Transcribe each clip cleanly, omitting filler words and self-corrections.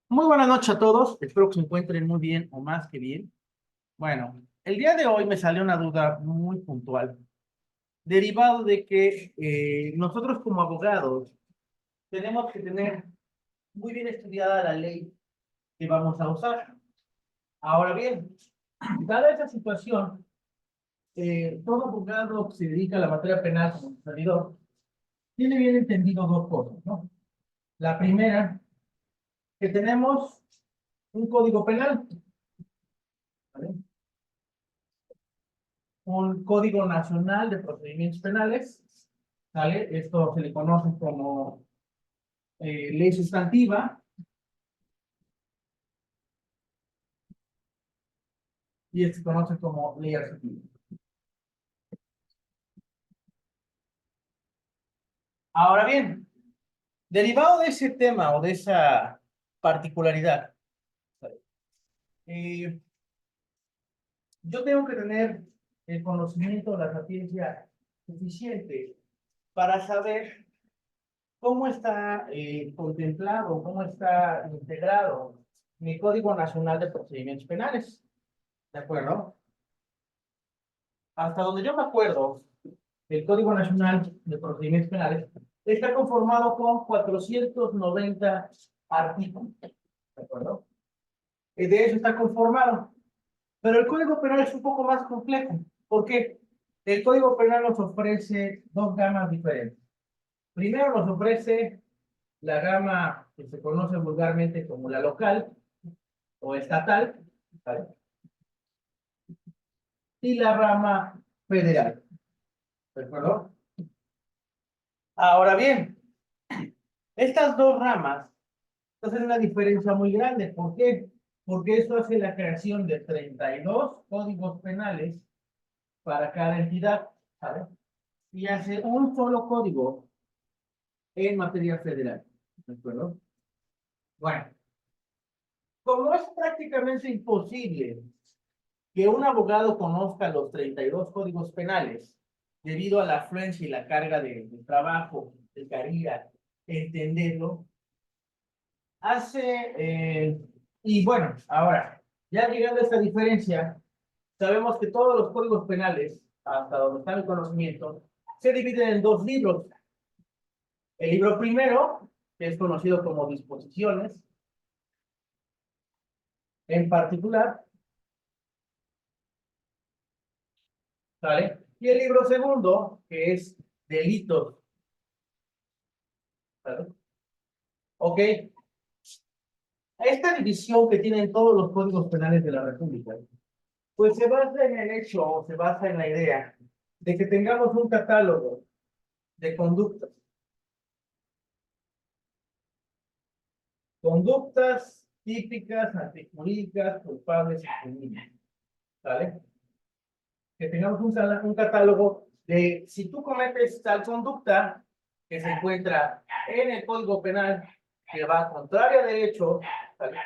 Muy buenas noches a todos, espero que se encuentren muy bien o más que bien. Bueno, el día de hoy me salió una duda muy puntual, derivado de que nosotros como abogados tenemos que tener muy bien estudiada la ley que vamos a usar. Ahora bien, dada esa situación, todo abogado que se dedica a la materia penal como servidor tiene bien entendido dos cosas, ¿no? La primera, que tenemos un código penal, ¿vale? Un Código Nacional de Procedimientos Penales, ¿sale? Esto se le conoce como ley sustantiva y se conoce como ley adjetiva. Ahora bien, derivado de ese tema o de esa particularidad, ¿sale? eh, yo tengo que tener el conocimiento, la sapiencia suficiente para saber cómo está contemplado, cómo está integrado mi Código Nacional de Procedimientos Penales. ¿De acuerdo? Hasta donde yo me acuerdo, el Código Nacional de Procedimientos Penales está conformado con 490 artículos. ¿De acuerdo? De eso está conformado. Pero el Código Penal es un poco más complejo. ¿Por qué? El Código Penal nos ofrece dos gamas diferentes. Primero nos ofrece la gama que se conoce vulgarmente como la local o estatal, ¿vale? Y la rama federal. ¿De acuerdo? Ahora bien, estas dos ramas hacen una diferencia muy grande. ¿Por qué? Porque eso hace la creación de 32 códigos penales para cada entidad, ¿sabes? Y hace un solo código en materia federal. ¿De acuerdo? Bueno, como es prácticamente imposible que un abogado conozca los 32 códigos penales, debido a la afluencia y la carga de trabajo, de tarea, entenderlo, hace, y bueno, ahora, ya llegando a esta diferencia, sabemos que todos los códigos penales, hasta donde está mi conocimiento, se dividen en dos libros. El libro primero, que es conocido como disposiciones, en particular, ¿vale? Y el libro segundo, que es delitos, ¿vale? Ok, esta división que tienen todos los códigos penales de la República, pues se basa en el hecho, o se basa en la idea, de que tengamos un catálogo de conductas. Conductas típicas, antijurídicas, culpables y punibles. ¿Vale? Que tengamos un catálogo de si tú cometes tal conducta que se encuentra en el Código Penal que va contraria a derecho, ¿vale?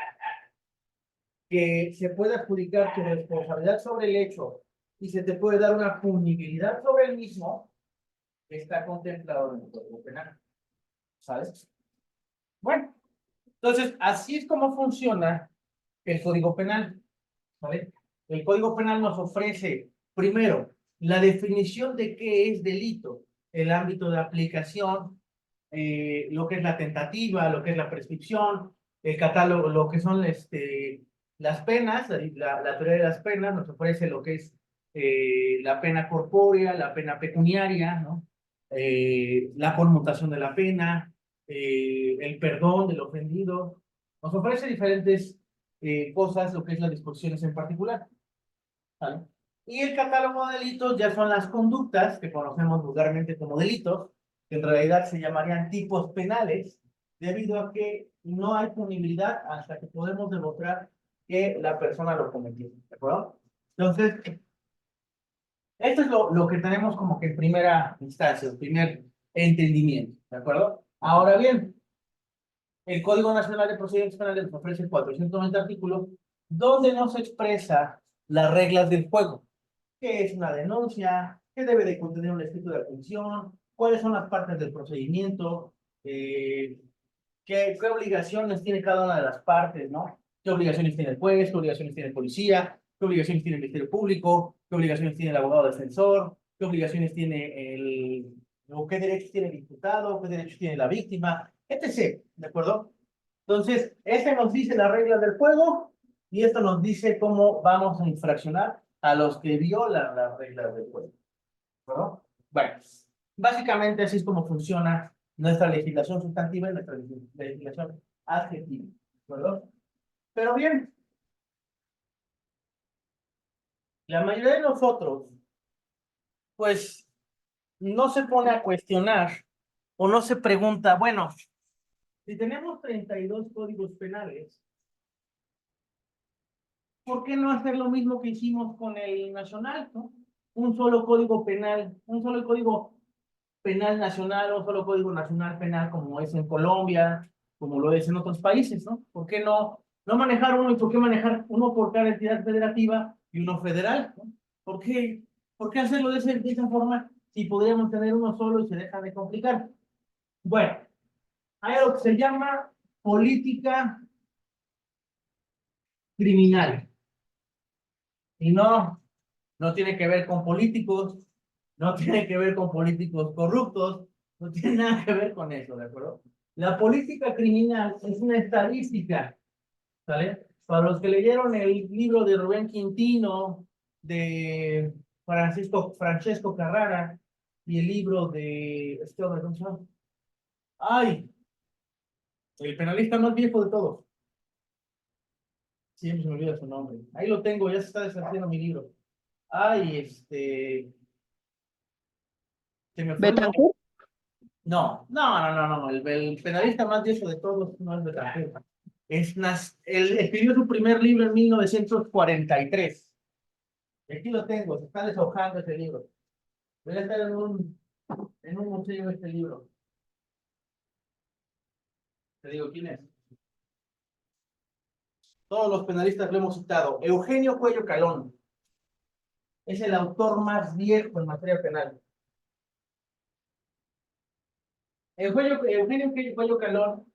Que se puede adjudicar tu responsabilidad sobre el hecho y se te puede dar una punibilidad sobre el mismo, que está contemplado en el Código Penal. ¿Sabes? Bueno, entonces así es como funciona el Código Penal. ¿Vale? El Código Penal nos ofrece, primero, la definición de qué es delito, el ámbito de aplicación, lo que es la tentativa, lo que es la prescripción, el catálogo, lo que son las penas, la teoría de las penas, nos ofrece lo que es la pena corpórea, la pena pecuniaria, ¿no? La conmutación de la pena, el perdón del ofendido. Nos ofrece diferentes cosas, lo que es las disposiciones en particular. ¿Vale? Y el catálogo de delitos ya son las conductas que conocemos vulgarmente como delitos, que en realidad se llamarían tipos penales, debido a que no hay punibilidad hasta que podemos demostrar que la persona lo cometió. ¿De acuerdo? Entonces, esto es lo que tenemos como que en primera instancia, el primer entendimiento. ¿De acuerdo? Ahora bien, el Código Nacional de Procedimientos Penales nos ofrece 490 artículos donde nos expresa las reglas del juego. ¿Qué es una denuncia? ¿Qué debe de contener un escrito de atención? ¿Cuáles son las partes del procedimiento? qué obligaciones tiene cada una de las partes, ¿no? ¿Qué obligaciones tiene el juez? ¿Qué obligaciones tiene el policía? ¿Qué obligaciones tiene el Ministerio Público? ¿Qué obligaciones tiene el abogado defensor? ¿Qué obligaciones tiene o qué derechos tiene el imputado? ¿Qué derechos tiene la víctima? Etc. ¿De acuerdo? Entonces, este nos dice las reglas del juego y esto nos dice cómo vamos a infraccionar a los que violan las reglas del juego. ¿De acuerdo? Bueno, básicamente así es como funciona nuestra legislación sustantiva y nuestra legislación adjetiva. ¿De acuerdo? Pero bien, la mayoría de nosotros, pues, no se pone a cuestionar o no se pregunta, bueno, si tenemos 32 códigos penales, ¿por qué no hacer lo mismo que hicimos con el nacional, ¿no? Un solo código penal, un solo código penal nacional, un solo código nacional penal como es en Colombia, como lo es en otros países, ¿no? ¿Por qué no manejar uno y por qué manejar uno por cada entidad federativa y uno federal, ¿no? ¿Por qué hacerlo de esa forma si podríamos tener uno solo y se deja de complicar? Bueno, hay algo que se llama política criminal. Y no tiene que ver con políticos, no tiene que ver con políticos corruptos, no tiene nada que ver con eso, ¿de acuerdo? La política criminal es una estadística, ¿sale? Para los que leyeron el libro de Rubén Quintino, de Francesco Carrara, y el libro de, ¿cómo se llama? ¡Ay! El penalista más viejo de todos. Siempre se me olvida su nombre. Ahí lo tengo, ya se está deshaciendo mi libro. Ay, se me fue el nombre. Betancourt. No. El penalista más viejo de todos no es Betancourt. Él escribió su primer libro en 1943. Y aquí lo tengo, se está deshojando ese libro. Voy a estar en un museo este libro. Te digo quién es. Todos los penalistas lo hemos citado. Eugenio Cuello Calón. Es el autor más viejo en materia penal. Eugenio Cuello Calón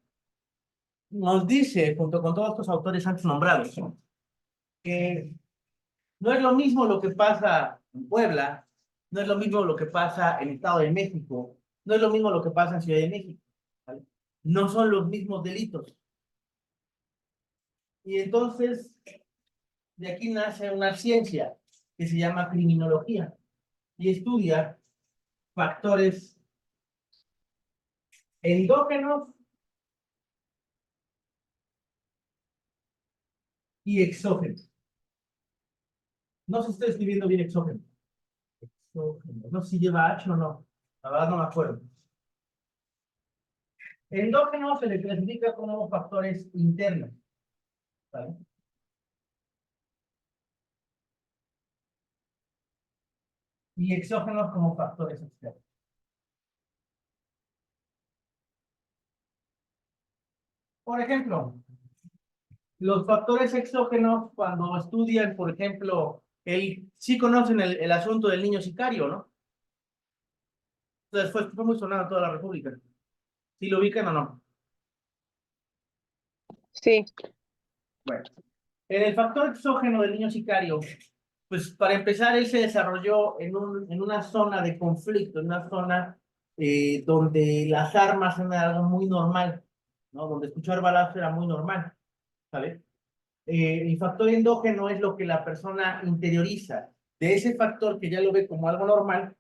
nos dice, junto con todos estos autores antes nombrados, que no es lo mismo lo que pasa en Puebla, no es lo mismo lo que pasa en Estado de México, no es lo mismo lo que pasa en Ciudad de México, ¿vale? No son los mismos delitos. Y entonces, de aquí nace una ciencia que se llama criminología y estudia factores endógenos y exógenos. No sé si estoy escribiendo bien exógeno. No sé si lleva H o no. La verdad no me acuerdo. Endógenos se le clasifica como factores internos, ¿vale? Y exógenos como factores externos. Por ejemplo, los factores exógenos, cuando estudian, por ejemplo, sí conocen el asunto del niño sicario, ¿no? Entonces fue muy sonado en toda la República. ¿Sí lo ubican o no? Sí. Bueno, en el factor exógeno del niño sicario, pues para empezar, él se desarrolló en una zona de conflicto, en una zona donde las armas eran algo muy normal, ¿no? Donde escuchar balazos era muy normal, ¿sabes? El factor endógeno es lo que la persona interioriza. De ese factor que ya lo ve como algo normal,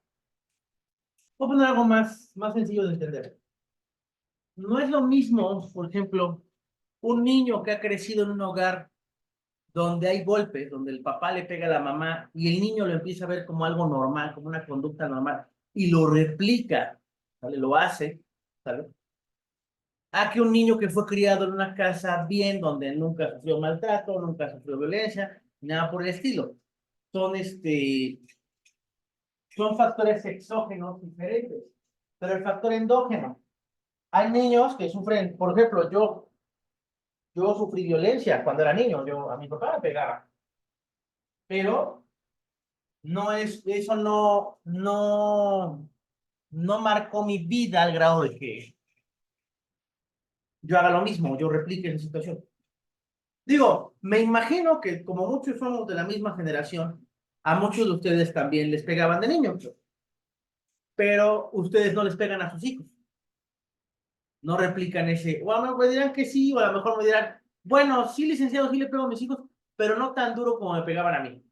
voy a poner algo más sencillo de entender. No es lo mismo, por ejemplo, un niño que ha crecido en un hogar donde hay golpes, donde el papá le pega a la mamá y el niño lo empieza a ver como algo normal, como una conducta normal, y lo replica, ¿vale? Lo hace, ¿sabes? A que un niño que fue criado en una casa bien, donde nunca sufrió maltrato, nunca sufrió violencia, nada por el estilo. Son, son factores exógenos diferentes. Pero el factor endógeno, hay niños que sufren, por ejemplo, yo sufrí violencia cuando era niño, a mi papá me pegaba, pero eso no marcó mi vida al grado yo haga lo mismo, yo replique esa situación. Digo, me imagino que como muchos somos de la misma generación, a muchos de ustedes también les pegaban de niños, pero ustedes no les pegan a sus hijos, no replican ese, o a lo mejor me dirán que sí, o a lo mejor me dirán, bueno, sí, licenciado, sí le pego a mis hijos, pero no tan duro como me pegaban a mí.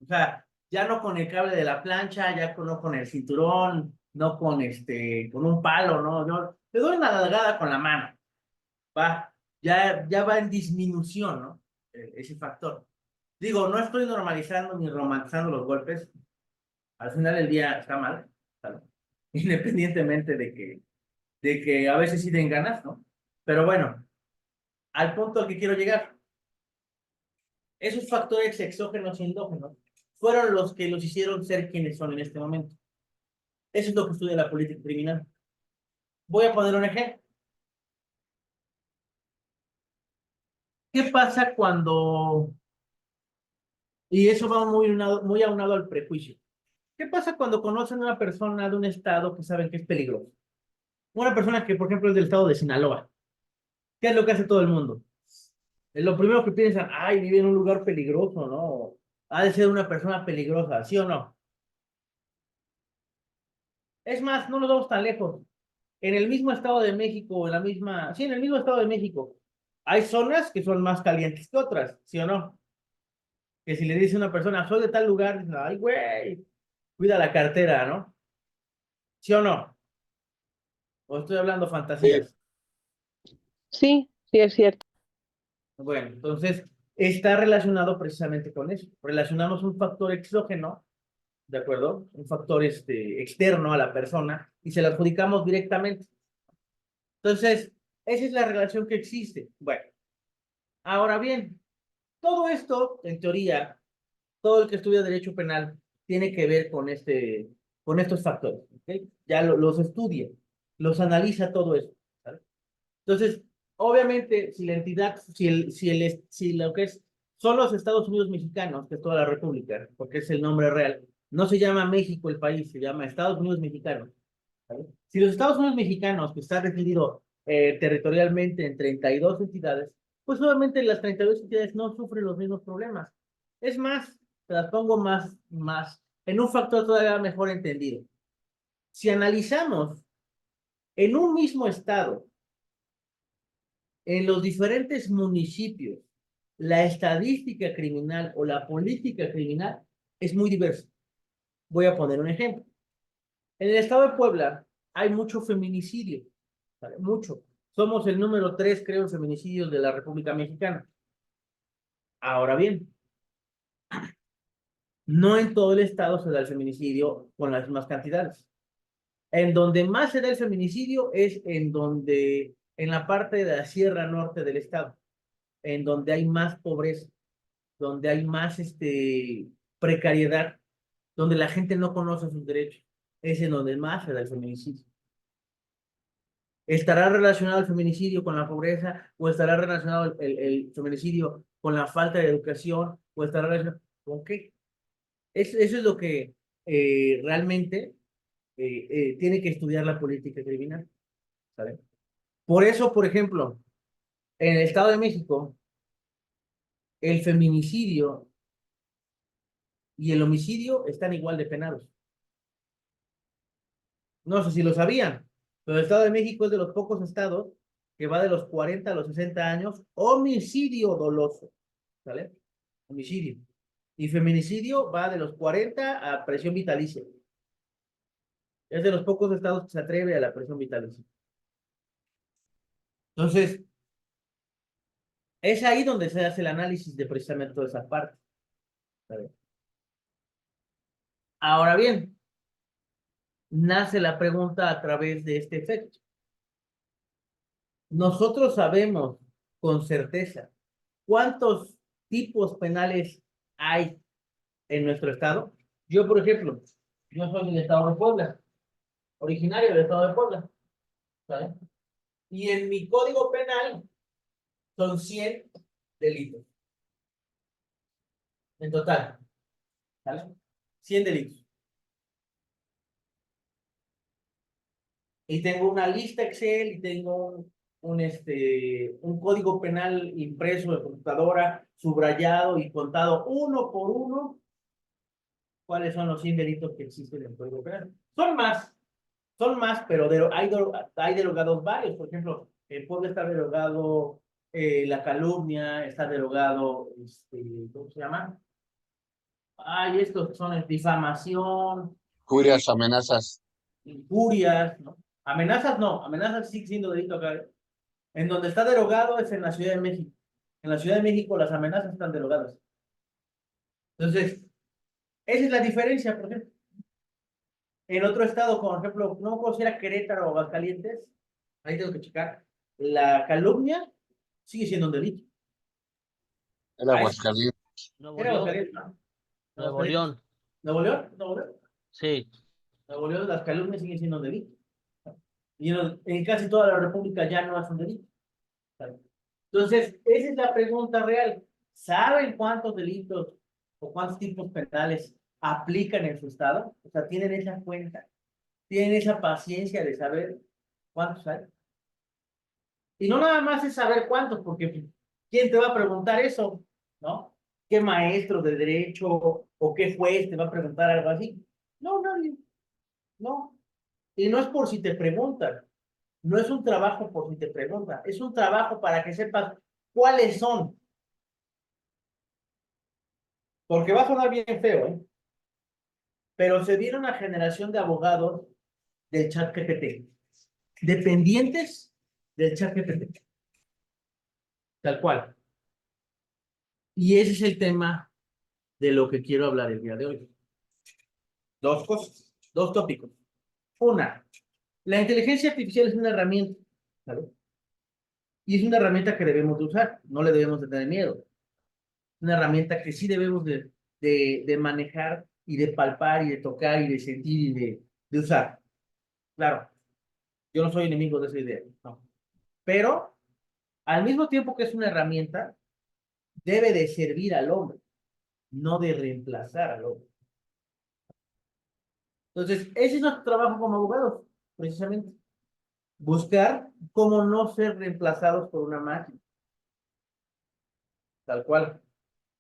O sea, ya no con el cable de la plancha, ya no con el cinturón, no con con un palo, no, yo te doy una nalgada con la mano, va, ya va en disminución, ¿no? Ese factor. Digo, no estoy normalizando ni romantizando los golpes, al final del día está mal, ¿sabes? Independientemente de que a veces sí den ganas, ¿no? Pero bueno, al punto al que quiero llegar, esos factores exógenos y endógenos fueron los que los hicieron ser quienes son en este momento. Eso es lo que estudia la política criminal. Voy a poner un ejemplo. ¿Qué pasa cuando, y eso va muy aunado al prejuicio, qué pasa cuando conocen a una persona de un estado que saben que es peligroso? Una persona que, por ejemplo, es del estado de Sinaloa. ¿Qué es lo que hace todo el mundo? Es lo primero que piensan, ay, vive en un lugar peligroso, ¿no? Ha de ser una persona peligrosa, ¿sí o no? Es más, no nos vamos tan lejos. En el mismo Estado de México, en la misma, sí, en el mismo Estado de México, hay zonas que son más calientes que otras, ¿sí o no? Que si le dice a una persona, soy de tal lugar, dice, ay, güey, cuida la cartera, ¿no? ¿Sí o no? O estoy hablando Sí, fantasías. sí, sí es cierto. Bueno, entonces está relacionado precisamente con eso. Relacionamos un factor exógeno, ¿de acuerdo? Un factor externo a la persona y se lo adjudicamos directamente. Entonces, esa es la relación que existe. Bueno, ahora bien, todo esto, en teoría, todo el que estudia derecho penal tiene que ver con con estos factores, ¿ok? Ya los estudia, los analiza todo eso, ¿sabes? Entonces, obviamente, si la entidad, si lo que es, son los Estados Unidos mexicanos, que es toda la República, porque es el nombre real, no se llama México el país, se llama Estados Unidos mexicanos, ¿sabes? Si los Estados Unidos mexicanos, que está definido territorialmente en 32 entidades, pues obviamente las 32 entidades no sufren los mismos problemas. Es más, te las pongo en un factor todavía mejor entendido. Si analizamos en un mismo estado, en los diferentes municipios, la estadística criminal o la política criminal es muy diversa. Voy a poner un ejemplo. En el estado de Puebla hay mucho feminicidio, ¿vale? Mucho. Somos el número 3, creo, en feminicidios de la República Mexicana. Ahora bien, no en todo el estado se da el feminicidio con las mismas cantidades. En donde más se da el feminicidio es en la parte de la Sierra Norte del estado, en donde hay más pobreza, donde hay más precariedad, donde la gente no conoce sus derechos. Es en donde más se da el feminicidio. ¿Estará relacionado el feminicidio con la pobreza? ¿O estará relacionado el feminicidio con la falta de educación? ¿O estará relacionado con qué? Eso es lo que realmente tiene que estudiar la política criminal. ¿Sabe? Por eso, por ejemplo, en el Estado de México, el feminicidio y el homicidio están igual de penados. No sé si lo sabían, pero el Estado de México es de los pocos estados que va de los 40 a los 60 años, homicidio doloso, ¿sale? Homicidio. Y feminicidio va de los 40 a presión vitalicia. Es de los pocos estados que se atreve a la presión vitalicia. Entonces, es ahí donde se hace el análisis de precisamente toda esa parte. ¿Sale? Ahora bien, nace la pregunta a través de este efecto. Nosotros sabemos con certeza cuántos tipos penales hay en nuestro estado. Yo, por ejemplo, yo soy del estado de Puebla, originario del estado de Puebla, ¿vale? Y en mi código penal son 100 delitos en total, ¿vale? 100 delitos. Y tengo una lista Excel y tengo un código penal impreso de computadora, subrayado y contado uno por uno, cuáles son los 100 delitos que existen en el código penal. Son más, pero hay derogados varios. Por ejemplo, en Puebla está derogado la calumnia, está derogado, ¿cómo se llama? Hay estos que son difamación, Curias, amenazas. injurias, ¿no? Amenazas no, amenazas sigue siendo delito acá, ¿eh? En donde está derogado es en la Ciudad de México. En la Ciudad de México las amenazas están derogadas. Entonces, esa es la diferencia, por ejemplo. En otro estado, como por ejemplo, no considera Querétaro o Aguascalientes, ahí tengo que checar, la calumnia sigue siendo un delito. El Aguascalientes. Nuevo Era León, Aguascalientes, ¿no? Nuevo León, ¿Nuevo León? ¿Nuevo León? sí. Nuevo León, las calumnias siguen siendo un delito. Y en casi toda la República ya no es un delito. Entonces, esa es la pregunta real. ¿Saben cuántos delitos o cuántos tipos penales aplican en su estado? O sea, ¿tienen esa cuenta? ¿Tienen esa paciencia de saber cuántos hay? Y no nada más es saber cuántos, porque ¿quién te va a preguntar eso? ¿No? ¿Qué maestro de derecho o qué juez te va a preguntar algo así? No, nadie. No. Y no es por si te preguntan. No es un trabajo por si te preguntan. Es un trabajo para que sepas cuáles son. Porque va a sonar bien feo, ¿eh? Pero se viene una generación de abogados del chat GPT, dependientes del chat GPT, tal cual. Y ese es el tema de lo que quiero hablar el día de hoy. Dos cosas, dos tópicos. Una, la inteligencia artificial es una herramienta, ¿sabes? Y es una herramienta que debemos de usar, no le debemos de tener miedo. Una herramienta que sí debemos de manejar y de palpar y de tocar y de sentir y de usar. Claro, yo no soy enemigo de esa idea, no. Pero al mismo tiempo que es una herramienta, debe de servir al hombre, no de reemplazar al hombre. Entonces, ese es nuestro trabajo como abogados, precisamente. Buscar cómo no ser reemplazados por una máquina. Tal cual.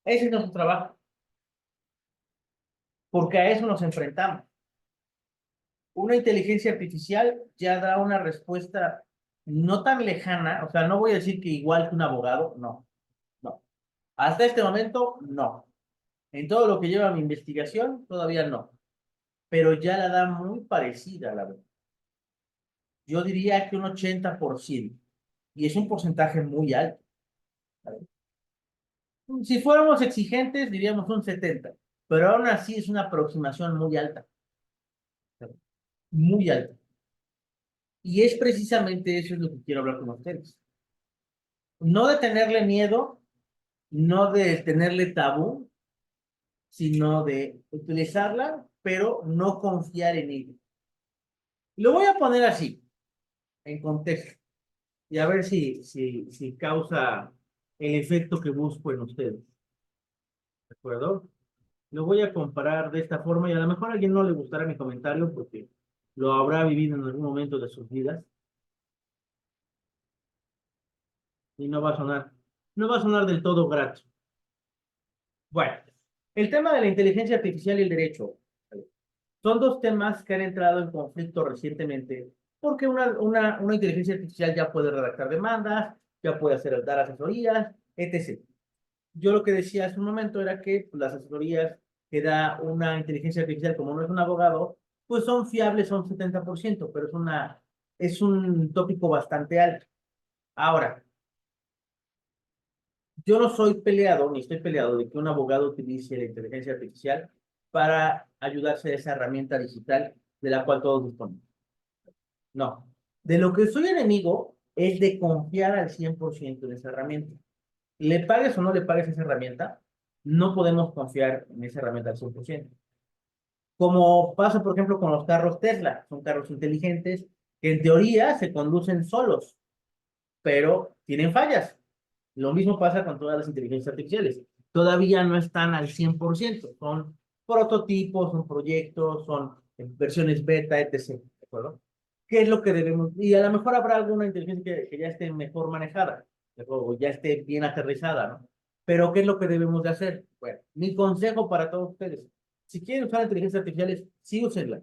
Ese es nuestro trabajo. Porque a eso nos enfrentamos. Una inteligencia artificial ya da una respuesta no tan lejana, o sea, no voy a decir que igual que un abogado, no, no. Hasta este momento, no. En todo lo que lleva mi investigación, todavía no. Pero ya la da muy parecida, la verdad. Yo diría que un 80%. Y es un porcentaje muy alto. ¿Vale? Si fuéramos exigentes, diríamos un 70%. Pero aún así es una aproximación muy alta. ¿Vale? Muy alta. Y es precisamente eso es lo que quiero hablar con ustedes. No de tenerle miedo, no de tenerle tabú, sino de utilizarla, pero no confiar en ella. Lo voy a poner así, en contexto, y a ver si causa el efecto que busco en ustedes. ¿De acuerdo? Lo voy a comparar de esta forma y a lo mejor a alguien no le gustará mi comentario porque lo habrá vivido en algún momento de sus vidas. Y no va a sonar del todo grato. Bueno, el tema de la inteligencia artificial y el derecho son dos temas que han entrado en conflicto recientemente porque una inteligencia artificial ya puede redactar demandas, ya puede dar asesorías, etc. Yo lo que decía hace un momento era que pues, las asesorías que da una inteligencia artificial, como no es un abogado, pues son fiables, son 70%, pero es un tópico bastante alto. Ahora, yo no soy peleado, ni estoy peleado de que un abogado utilice la inteligencia artificial para ayudarse a esa herramienta digital de la cual todos disponemos. No. De lo que soy enemigo es de confiar al 100% en esa herramienta. Le pagues o no le pagues esa herramienta, no podemos confiar en esa herramienta al 100%. Como pasa, por ejemplo, con los carros Tesla. Son carros inteligentes que en teoría se conducen solos, pero tienen fallas. Lo mismo pasa con todas las inteligencias artificiales. Todavía no están al 100%. Son prototipos, son proyectos, son versiones beta, etc. ¿De acuerdo? ¿qué es lo que debemos? Y a lo mejor habrá alguna inteligencia que ya esté mejor manejada, o ya esté bien aterrizada, ¿no? Pero ¿qué es lo que debemos de hacer? Bueno, mi consejo para todos ustedes, si quieren usar inteligencias artificiales, sí úsenla.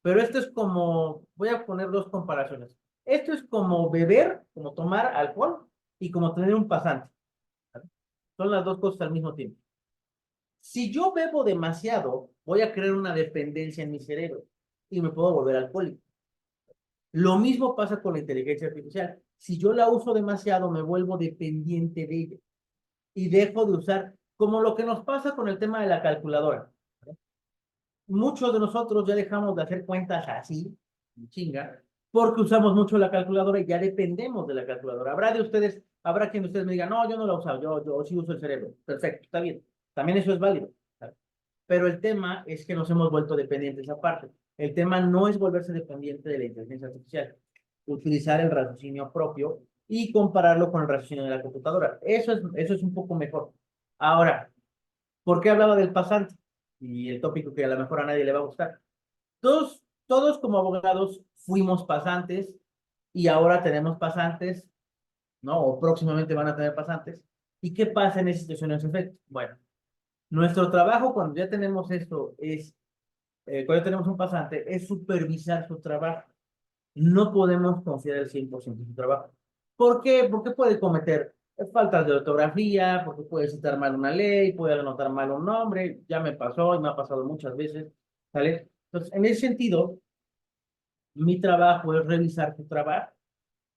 Pero esto es como, voy a poner dos comparaciones. Esto es como beber, como tomar alcohol y como tener un pasante. Son las dos cosas al mismo tiempo. Si yo bebo demasiado, voy a crear una dependencia en mi cerebro y me puedo volver alcohólico. Lo mismo pasa con la inteligencia artificial. Si yo la uso demasiado, me vuelvo dependiente de ella y dejo de usar, como lo que nos pasa con el tema de la calculadora. Muchos de nosotros ya dejamos de hacer cuentas así, chinga, porque usamos mucho la calculadora y ya dependemos de la calculadora. Habrá quien de ustedes me diga, no, yo no la uso, yo sí uso el cerebro. Perfecto, está bien. También eso es válido. ¿Sabes? Pero el tema es que nos hemos vuelto dependientes aparte. El tema no es volverse dependiente de la inteligencia artificial, utilizar el raciocinio propio y compararlo con el raciocinio de la computadora. Eso es un poco mejor. Ahora, ¿por qué hablaba del pasante? Y el tópico que a lo mejor a nadie le va a gustar. Todos como abogados fuimos pasantes y ahora tenemos pasantes, ¿no? O próximamente van a tener pasantes. ¿Y qué pasa en esas situaciones de efecto? Bueno, nuestro trabajo cuando ya tenemos esto es, cuando ya tenemos un pasante, es supervisar su trabajo. No podemos confiar el 100% de su trabajo. ¿Por qué? Porque puede cometer faltas de ortografía, porque puede citar mal una ley, puede anotar mal un nombre, ya me pasó y me ha pasado muchas veces, ¿sale? Entonces, en ese sentido, mi trabajo es revisar su trabajo,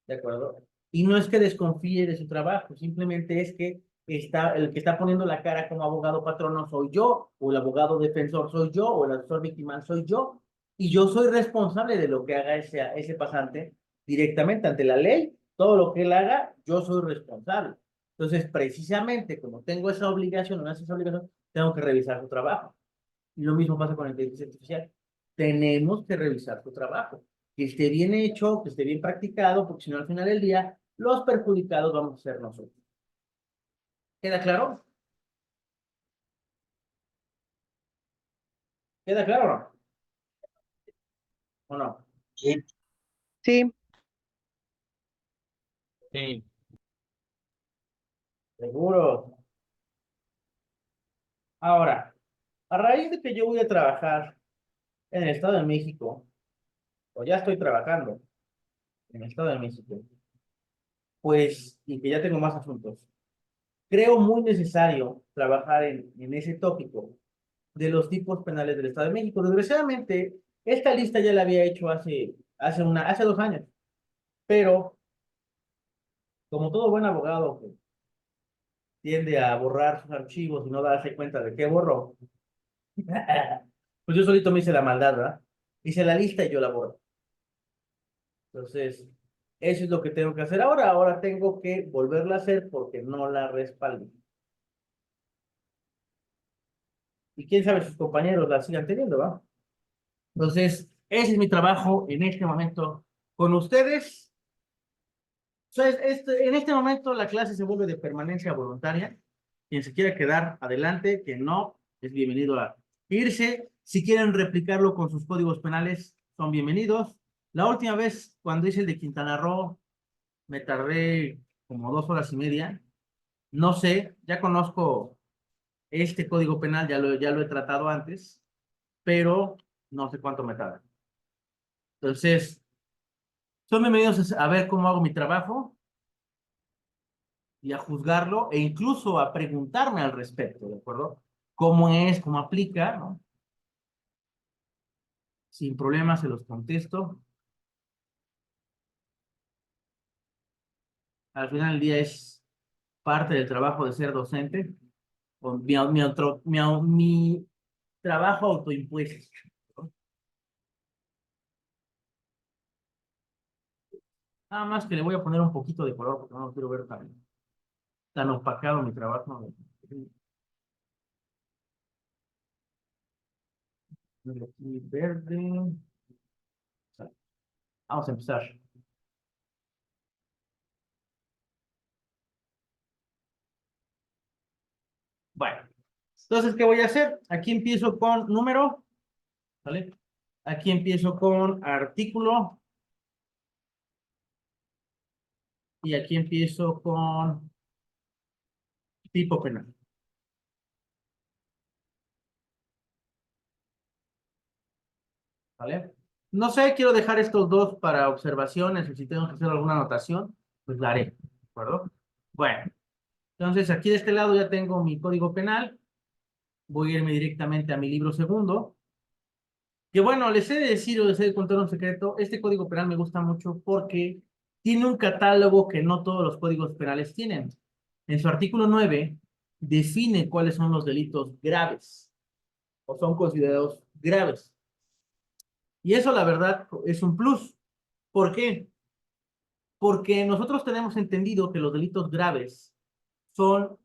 ¿de acuerdo? Y no es que desconfíe de su trabajo, simplemente es que el que está poniendo la cara como abogado patrono soy yo, o el abogado defensor soy yo, o el asesor victimal soy yo, y yo soy responsable de lo que haga ese pasante directamente ante la ley. Todo lo que él haga, yo soy responsable. Entonces, precisamente como tengo esa obligación, no es esa obligación, tengo que revisar su trabajo. Y lo mismo pasa con la inteligencia artificial. Tenemos que revisar su trabajo, que esté bien hecho, que esté bien practicado, porque si no al final del día, los perjudicados vamos a ser nosotros. ¿Queda claro? ¿Queda claro o no? ¿O no? Sí, Sí, Sí. Seguro. Ahora, a raíz de que yo voy a trabajar en el Estado de México, o ya estoy trabajando en el Estado de México, pues, y que ya tengo más asuntos, creo muy necesario trabajar en ese tópico de los tipos penales del Estado de México. Desgraciadamente, esta lista ya la había hecho hace 2 años, pero como todo buen abogado que tiende a borrar sus archivos y no darse cuenta de qué borró, pues yo solito me hice la maldad, ¿verdad? Hice la lista y yo la borro. Entonces, eso es lo que tengo que hacer ahora. Ahora tengo que volverla a hacer porque no la respaldo. Y quién sabe, sus compañeros la sigan teniendo, ¿va? Entonces, ese es mi trabajo en este momento con ustedes. En este momento la clase se vuelve de permanencia voluntaria. Quien se quiera quedar, adelante. Quien no, es bienvenido a irse. Si quieren replicarlo con sus códigos penales, son bienvenidos. La última vez, cuando hice el de Quintana Roo, me tardé como 2 horas y media. No sé, ya conozco este código penal, ya lo he tratado antes, pero no sé cuánto me tarda. Entonces, son bienvenidos a ver cómo hago mi trabajo y a juzgarlo e incluso a preguntarme al respecto, ¿de acuerdo? ¿Cómo es? ¿Cómo aplica? ¿No? Sin problemas se los contesto. Al final del día es parte del trabajo de ser docente, o mi trabajo autoimpuesto, ¿no? Nada más que le voy a poner un poquito de color porque no lo quiero ver tan opacado mi trabajo. Aquí verde. Vamos a empezar. Bueno, entonces, ¿qué voy a hacer? Aquí empiezo con número, ¿vale? Aquí empiezo con artículo, Y aquí empiezo con tipo penal. ¿Vale? No sé, quiero dejar estos dos para observaciones, y si tengo que hacer alguna anotación, pues la haré, ¿de acuerdo? Bueno, entonces aquí de este lado ya tengo mi código penal. Voy a irme directamente a mi libro segundo. Que bueno, les he de decir o les he de contar un secreto, este código penal me gusta mucho porque tiene un catálogo que no todos los códigos penales tienen. En su artículo 9 define cuáles son los delitos graves o son considerados graves. Y eso la verdad es un plus. ¿Por qué? Porque nosotros tenemos entendido que los delitos graves son,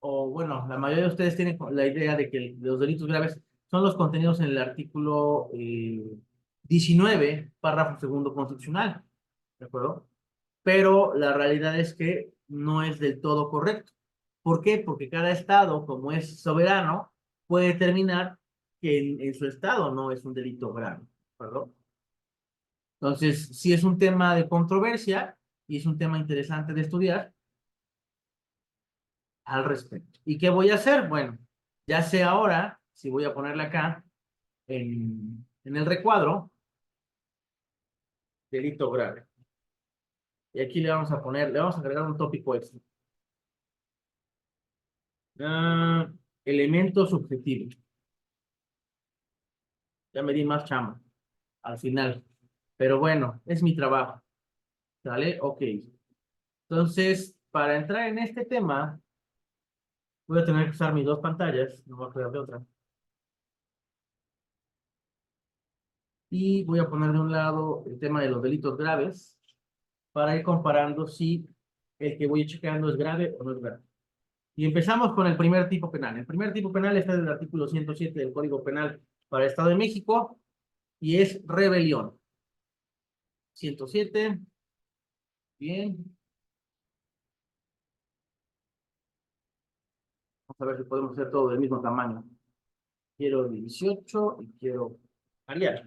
o bueno, la mayoría de ustedes tienen la idea de que los delitos graves son los contenidos en el artículo 19, párrafo segundo constitucional, ¿de acuerdo? Pero la realidad es que no es del todo correcto. ¿Por qué? Porque cada estado, como es soberano, puede determinar que en su estado no es un delito grave, ¿de acuerdo? Entonces, sí es un tema de controversia y es un tema interesante de estudiar al respecto. ¿Y qué voy a hacer? Bueno, ya sé ahora, si voy a ponerle acá en el recuadro, delito grave. Y aquí le vamos a poner, le vamos a agregar un tópico extra. Ah, elemento subjetivo. Ya me di más chamba al final. Pero bueno, es mi trabajo. ¿Sale? Ok. Entonces, para entrar en este tema, voy a tener que usar mis dos pantallas. No voy a crear de otra. Y voy a poner de un lado el tema de los delitos graves para ir comparando si el que voy checando es grave o no es grave. Y empezamos con el primer tipo penal. El primer tipo penal está en el artículo 107 del Código Penal para el Estado de México y es rebelión. 107. Bien. Vamos a ver si podemos hacer todo del mismo tamaño. Quiero 18 y quiero variar.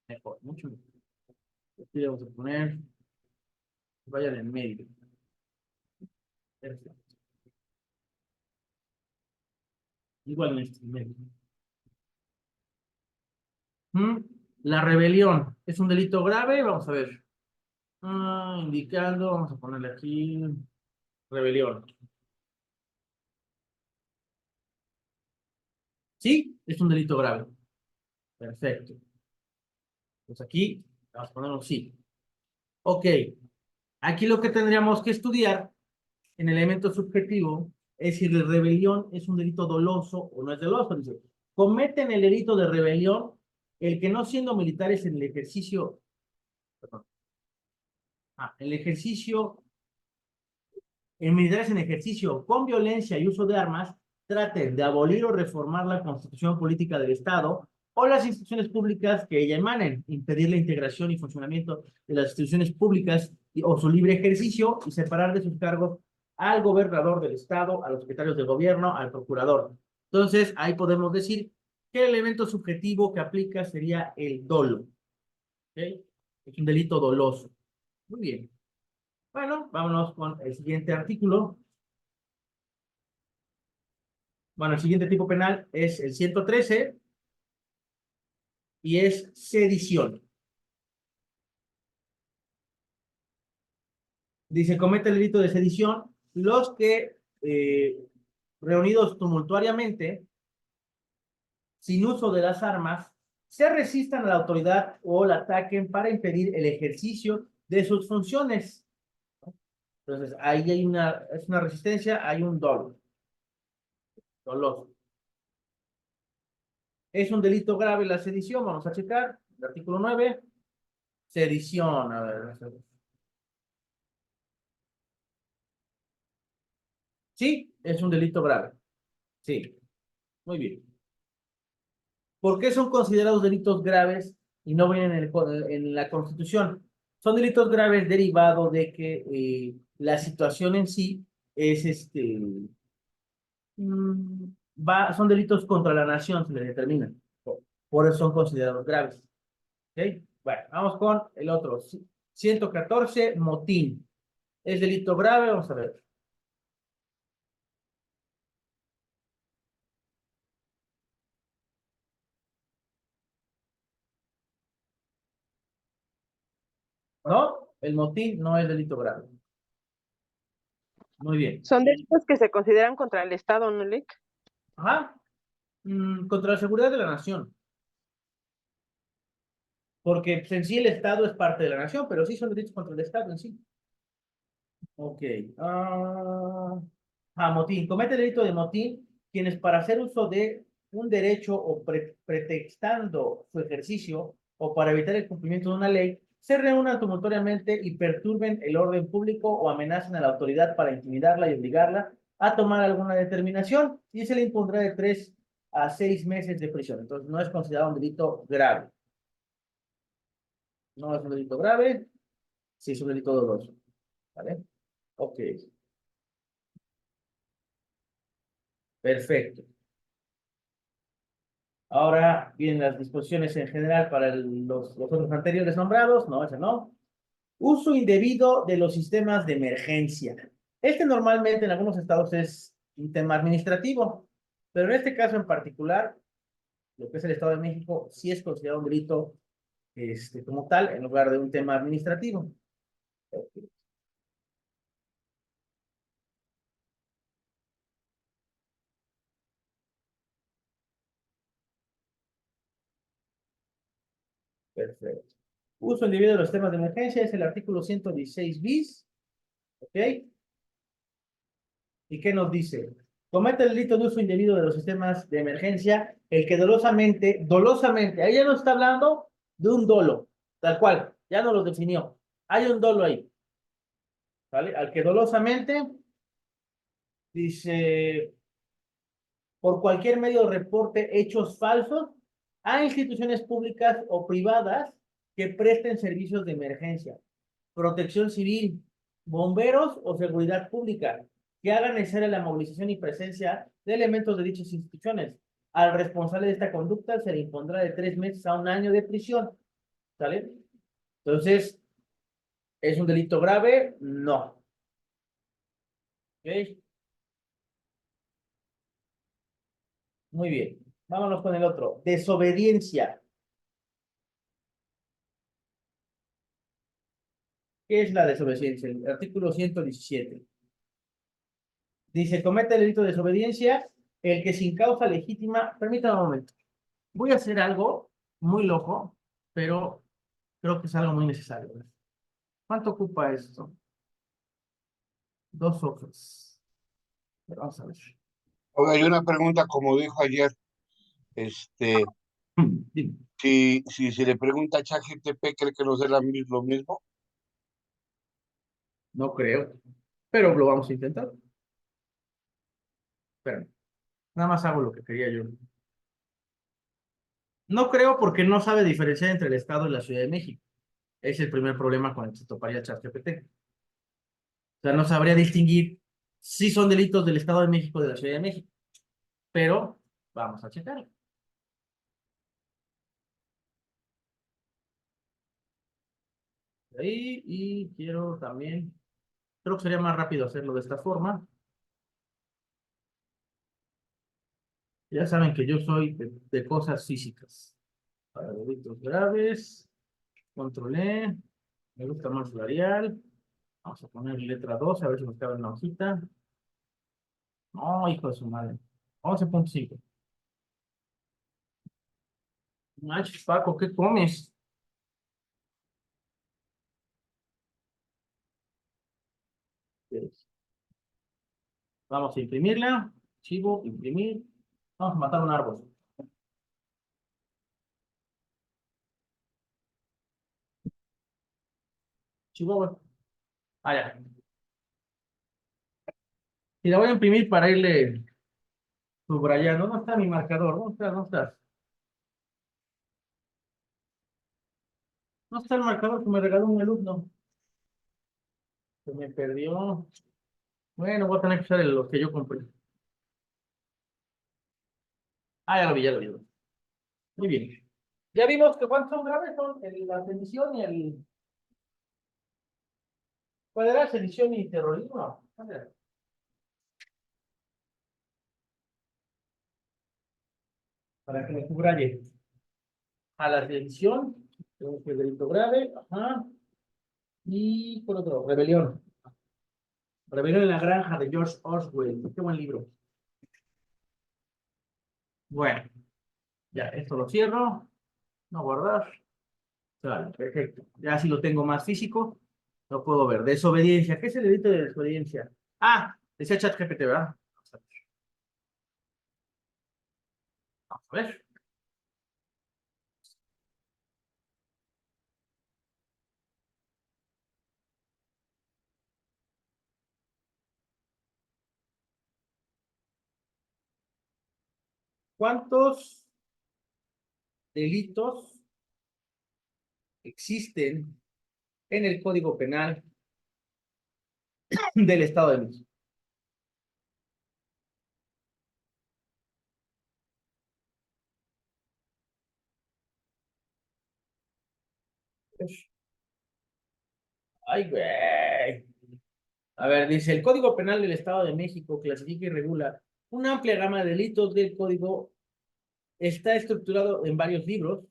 Mejor, mucho mejor. Aquí le vamos a poner, vayan en medio. Perfecto. Igual en este medio. La rebelión es un delito grave, vamos a ver. Indicando, vamos a ponerle aquí rebelión. Sí, es un delito grave. Perfecto. Pues aquí vamos a poner un sí. Ok. Aquí lo que tendríamos que estudiar en el elemento subjetivo es si la rebelión es un delito doloso o no es doloso. Dice, cometen el delito de rebelión el que no siendo militares en el ejercicio, perdón, el ejercicio, en militares en ejercicio con violencia y uso de armas, traten de abolir o reformar la constitución política del Estado o las instituciones públicas que ella emanen, impedir la integración y funcionamiento de las instituciones públicas o su libre ejercicio y separar de sus cargos al gobernador del Estado, a los secretarios de gobierno, al procurador. Entonces, ahí podemos decir que el elemento subjetivo que aplica sería el dolo. ¿Okay? Es un delito doloso. Muy bien. Bueno, vámonos con el siguiente artículo. Bueno, el siguiente tipo penal es el 113 y es sedición. Dice, comete el delito de sedición los que, reunidos tumultuariamente, sin uso de las armas, se resistan a la autoridad o la ataquen para impedir el ejercicio de sus funciones. Entonces, ahí hay es una resistencia, hay un doloso. Es un delito grave la sedición, vamos a checar, el artículo 9, sedición, a ver. Sí, es un delito grave. Sí, muy bien. ¿Por qué son considerados delitos graves y no vienen en la Constitución? Son delitos graves derivados de que la situación en sí es son delitos contra la nación, se le determinan. Por eso son considerados graves. ¿Ok? Bueno, vamos con el otro. 114, motín. ¿Es delito grave? Vamos a ver. ¿No? El motín no es delito grave. Muy bien. Son delitos que se consideran contra el Estado, ¿no, Lick? Ajá. Contra la seguridad de la nación. Porque pues, en sí el Estado es parte de la nación, pero sí son delitos contra el Estado en sí. Ok. Motín. Comete el delito de motín quienes para hacer uso de un derecho o pretextando su ejercicio o para evitar el cumplimiento de una ley, se reúnan tumultuariamente y perturben el orden público o amenacen a la autoridad para intimidarla y obligarla a tomar alguna determinación y se le impondrá de 3 a 6 meses de prisión. Entonces no es considerado un delito grave. No es un delito grave, sí es un delito doloso. ¿Vale? Ok. Perfecto. Ahora vienen las disposiciones en general para los otros anteriores nombrados. No, ese no. Uso indebido de los sistemas de emergencia. Este normalmente en algunos estados es un tema administrativo, pero en este caso en particular, lo que es el Estado de México, sí es considerado un delito como tal en lugar de un tema administrativo. Perfecto. Uso indebido de los sistemas de emergencia es el artículo 116 bis. ¿Ok? ¿Y qué nos dice? Comete el delito de uso indebido de los sistemas de emergencia, el que dolosamente, ahí ya no está hablando de un dolo, tal cual, ya no lo definió. Hay un dolo ahí, ¿vale? Al que dolosamente, dice, por cualquier medio reporte hechos falsos a instituciones públicas o privadas que presten servicios de emergencia, protección civil, bomberos o seguridad pública, que hagan necesaria la movilización y presencia de elementos de dichas instituciones. Al responsable de esta conducta se le impondrá de 3 meses a 1 año de prisión. ¿Sale? Entonces, ¿es un delito grave? No. ¿Ok? Muy bien. Vámonos con el otro. Desobediencia. ¿Qué es la desobediencia? El artículo 117. Dice, comete el delito de desobediencia el que sin causa legítima... Permítame un momento. Voy a hacer algo muy loco, pero creo que es algo muy necesario. ¿Cuánto ocupa esto? 2 hojas. Pero vamos a ver. Oiga, hay una pregunta, como dijo ayer, este, Dime. si se le pregunta a ChatGPT, ¿cree que nos dé lo mismo? No creo, pero lo vamos a intentar. Espérame. Nada más hago lo que quería yo. No creo porque no sabe diferenciar entre el Estado y la Ciudad de México. Es el primer problema con el que se toparía ChatGPT. O sea, no sabría distinguir si son delitos del Estado de México o de la Ciudad de México. Pero vamos a checar. Ahí, y quiero también, creo que sería más rápido hacerlo de esta forma. Ya saben que yo soy de cosas físicas. Para delitos graves, controlé, me gusta más L'Oreal. Vamos a poner letra 2 a ver si nos cabe en la hojita. No, hijo de su madre. 11.5. Manches, Paco, ¿qué comes? Vamos a imprimirla. Archivo, imprimir. Vamos a matar un árbol. Chihuahua. Ah, ya. Y la voy a imprimir para irle subrayando. ¿Dónde está mi marcador? ¿Dónde estás? ¿Dónde estás? ¿Dónde está el marcador que me regaló un alumno? Se me perdió. Bueno, voy a tener que usar los que yo compré. Ah, ya lo vi, ya lo vi. Muy bien. Ya vimos que cuántos son graves son la sedición y el ¿Cuál era? Sedición y terrorismo. ¿Cuál era? Para que me subraye. A la sedición, tengo que delito grave, ajá. Y por otro, rebelión. Rebelión en la granja de George Orwell. Qué buen libro. Bueno, ya, esto lo cierro. No guardar. Vale, perfecto. Ya si lo tengo más físico, lo puedo ver. Desobediencia. ¿Qué es el delito de desobediencia? Ah, decía ChatGPT, ¿verdad? Vamos a ver. ¿Cuántos delitos existen en el Código Penal del Estado de México? Ay, güey. A ver, dice, el Código Penal del Estado de México clasifica y regula una amplia gama de delitos del código. Está estructurado en varios libros,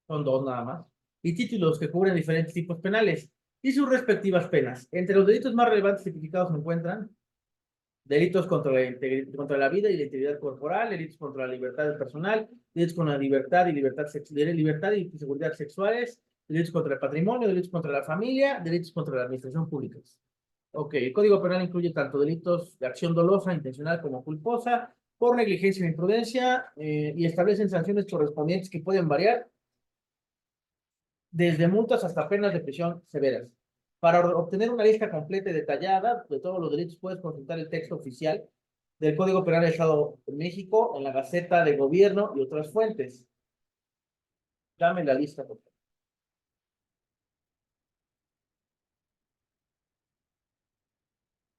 son dos nada más, y títulos que cubren diferentes tipos penales y sus respectivas penas. Entre los delitos más relevantes tipificados se encuentran delitos contra la vida y la integridad corporal, delitos contra la libertad personal, delitos contra la libertad y libertad y seguridad sexuales, delitos contra el patrimonio, delitos contra la familia, delitos contra la administración pública. Ok, el Código Penal incluye tanto delitos de acción dolosa, intencional como culposa, por negligencia o imprudencia, y establecen sanciones correspondientes que pueden variar desde multas hasta penas de prisión severas. Para obtener una lista completa y detallada de todos los delitos, puedes consultar el texto oficial del Código Penal del Estado de México en la Gaceta de Gobierno y otras fuentes. Dame la lista, por favor.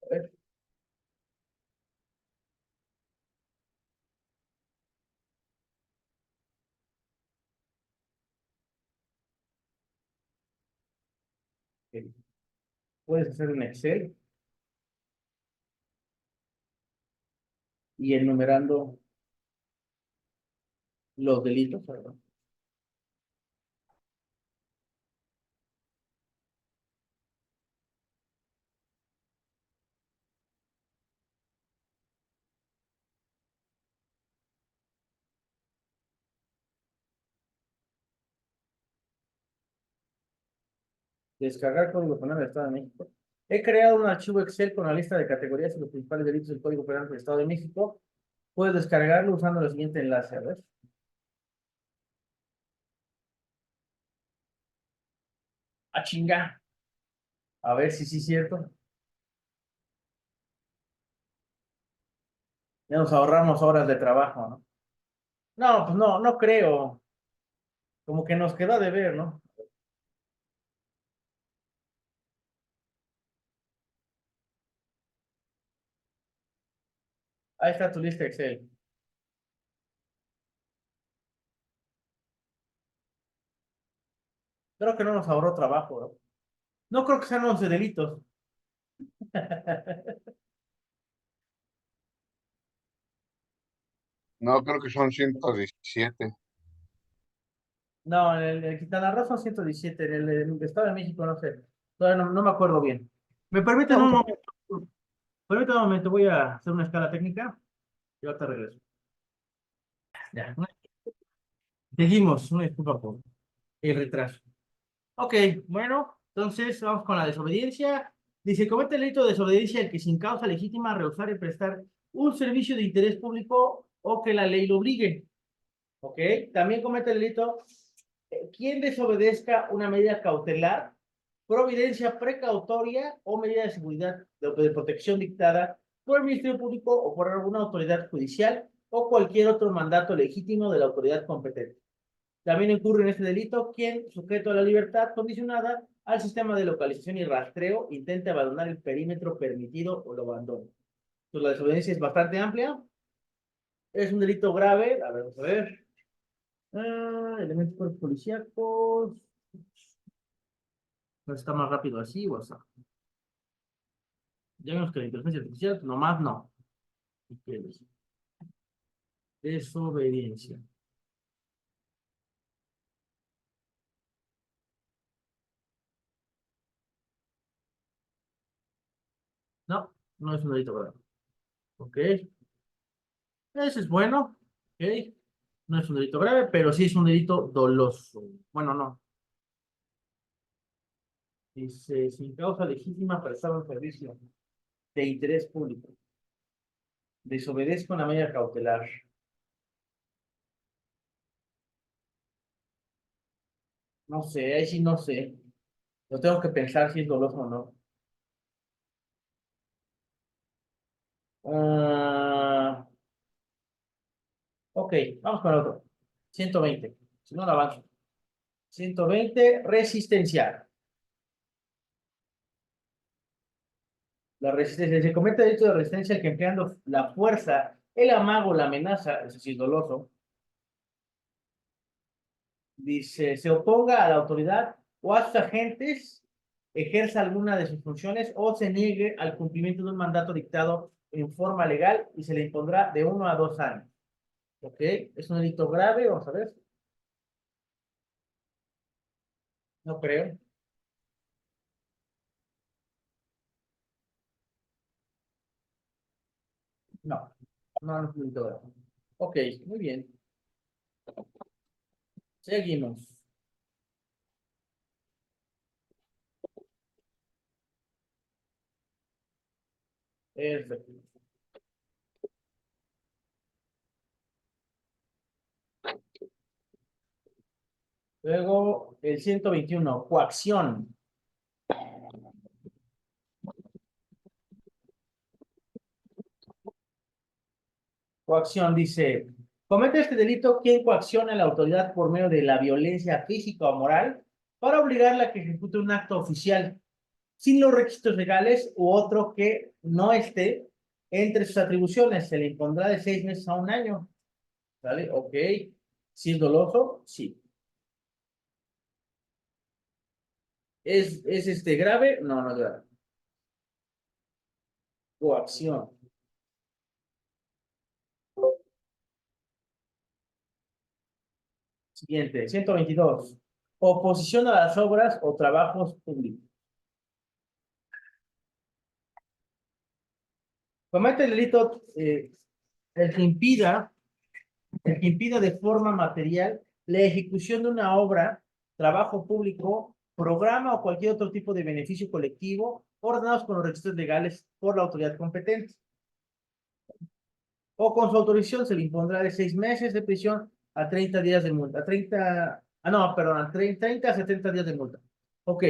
A ver. Ok. Puedes hacer un Excel y enumerando los delitos, perdón. Descargar Código Penal del Estado de México. He creado un archivo Excel con la lista de categorías y los principales delitos del Código Penal del Estado de México. Puedes descargarlo usando el siguiente enlace, a ver. A chinga. A ver si sí es cierto. Ya nos ahorramos horas de trabajo, ¿no? No, pues no, no creo. Como que nos queda de ver, ¿no? Ahí está tu lista Excel. Creo que no nos ahorró trabajo, ¿no? No creo que sean 11 delitos. No, creo que son 117. No, en el Quintana Roo son 117, en el Estado de México no sé. Todavía no me acuerdo bien. ¿Me permiten un momento? Permítame un momento, voy a hacer una escala técnica y ahorita regreso. Ya. Seguimos, una disculpa por el retraso. Ok, bueno, entonces vamos con la desobediencia. Dice, comete el delito de desobediencia el que sin causa legítima rehusar y prestar un servicio de interés público o que la ley lo obligue. Ok, también comete el delito quien desobedezca una medida cautelar, providencia precautoria o medida de seguridad de protección dictada por el Ministerio Público o por alguna autoridad judicial o cualquier otro mandato legítimo de la autoridad competente. También incurre en este delito quien, sujeto a la libertad condicionada al sistema de localización y rastreo, intente abandonar el perímetro permitido o lo abandone. Entonces, la desobediencia es bastante amplia. Es un delito grave. A ver, vamos a ver. Elementos policíacos. Está más rápido así o sea. Ya vemos que la inteligencia artificial, nomás no. ¿Y qué es? Desobediencia. No, no es un delito grave. Ok. Ese es bueno. Ok. No es un delito grave, pero sí es un delito doloso. Bueno, no. Dice, sin causa legítima prestar un servicio de interés público. Desobedezco una medida cautelar. No sé, ahí sí no sé. Lo tengo que pensar si es doloso o no. Ah, ok, vamos con el otro. 120. Si no, no avanzo. 120, resistencia. La resistencia. Se comete el delito de resistencia el que empleando la fuerza, el amago, la amenaza, eso sí es doloso. Dice, se oponga a la autoridad o a sus agentes, ejerza alguna de sus funciones o se niegue al cumplimiento de un mandato dictado en forma legal y se le impondrá de 1 a 2 años. ¿Ok? Es un delito grave, vamos a ver. No creo. No, no, no es un delito grave. Ok, muy bien. Seguimos. Perfecto. Luego, el 121, coacción. Coacción dice, comete este delito quien coacciona a la autoridad por medio de la violencia física o moral para obligarla a que ejecute un acto oficial sin los requisitos legales u otro que no esté entre sus atribuciones. Se le impondrá de 6 meses a 1 año. ¿Vale? Ok. Si es doloso, sí. ¿Es grave? No, no es grave. Coacción. Siguiente, 122. Oposición a las obras o trabajos públicos. Comete el delito el que impida, el que impida de forma material la ejecución de una obra, trabajo público, programa o cualquier otro tipo de beneficio colectivo ordenados con los requisitos legales por la autoridad competente. O con su autorización se le impondrá de 6 meses de prisión a 30 días de multa. No, perdón, a 30 a 70 días de multa. Ok.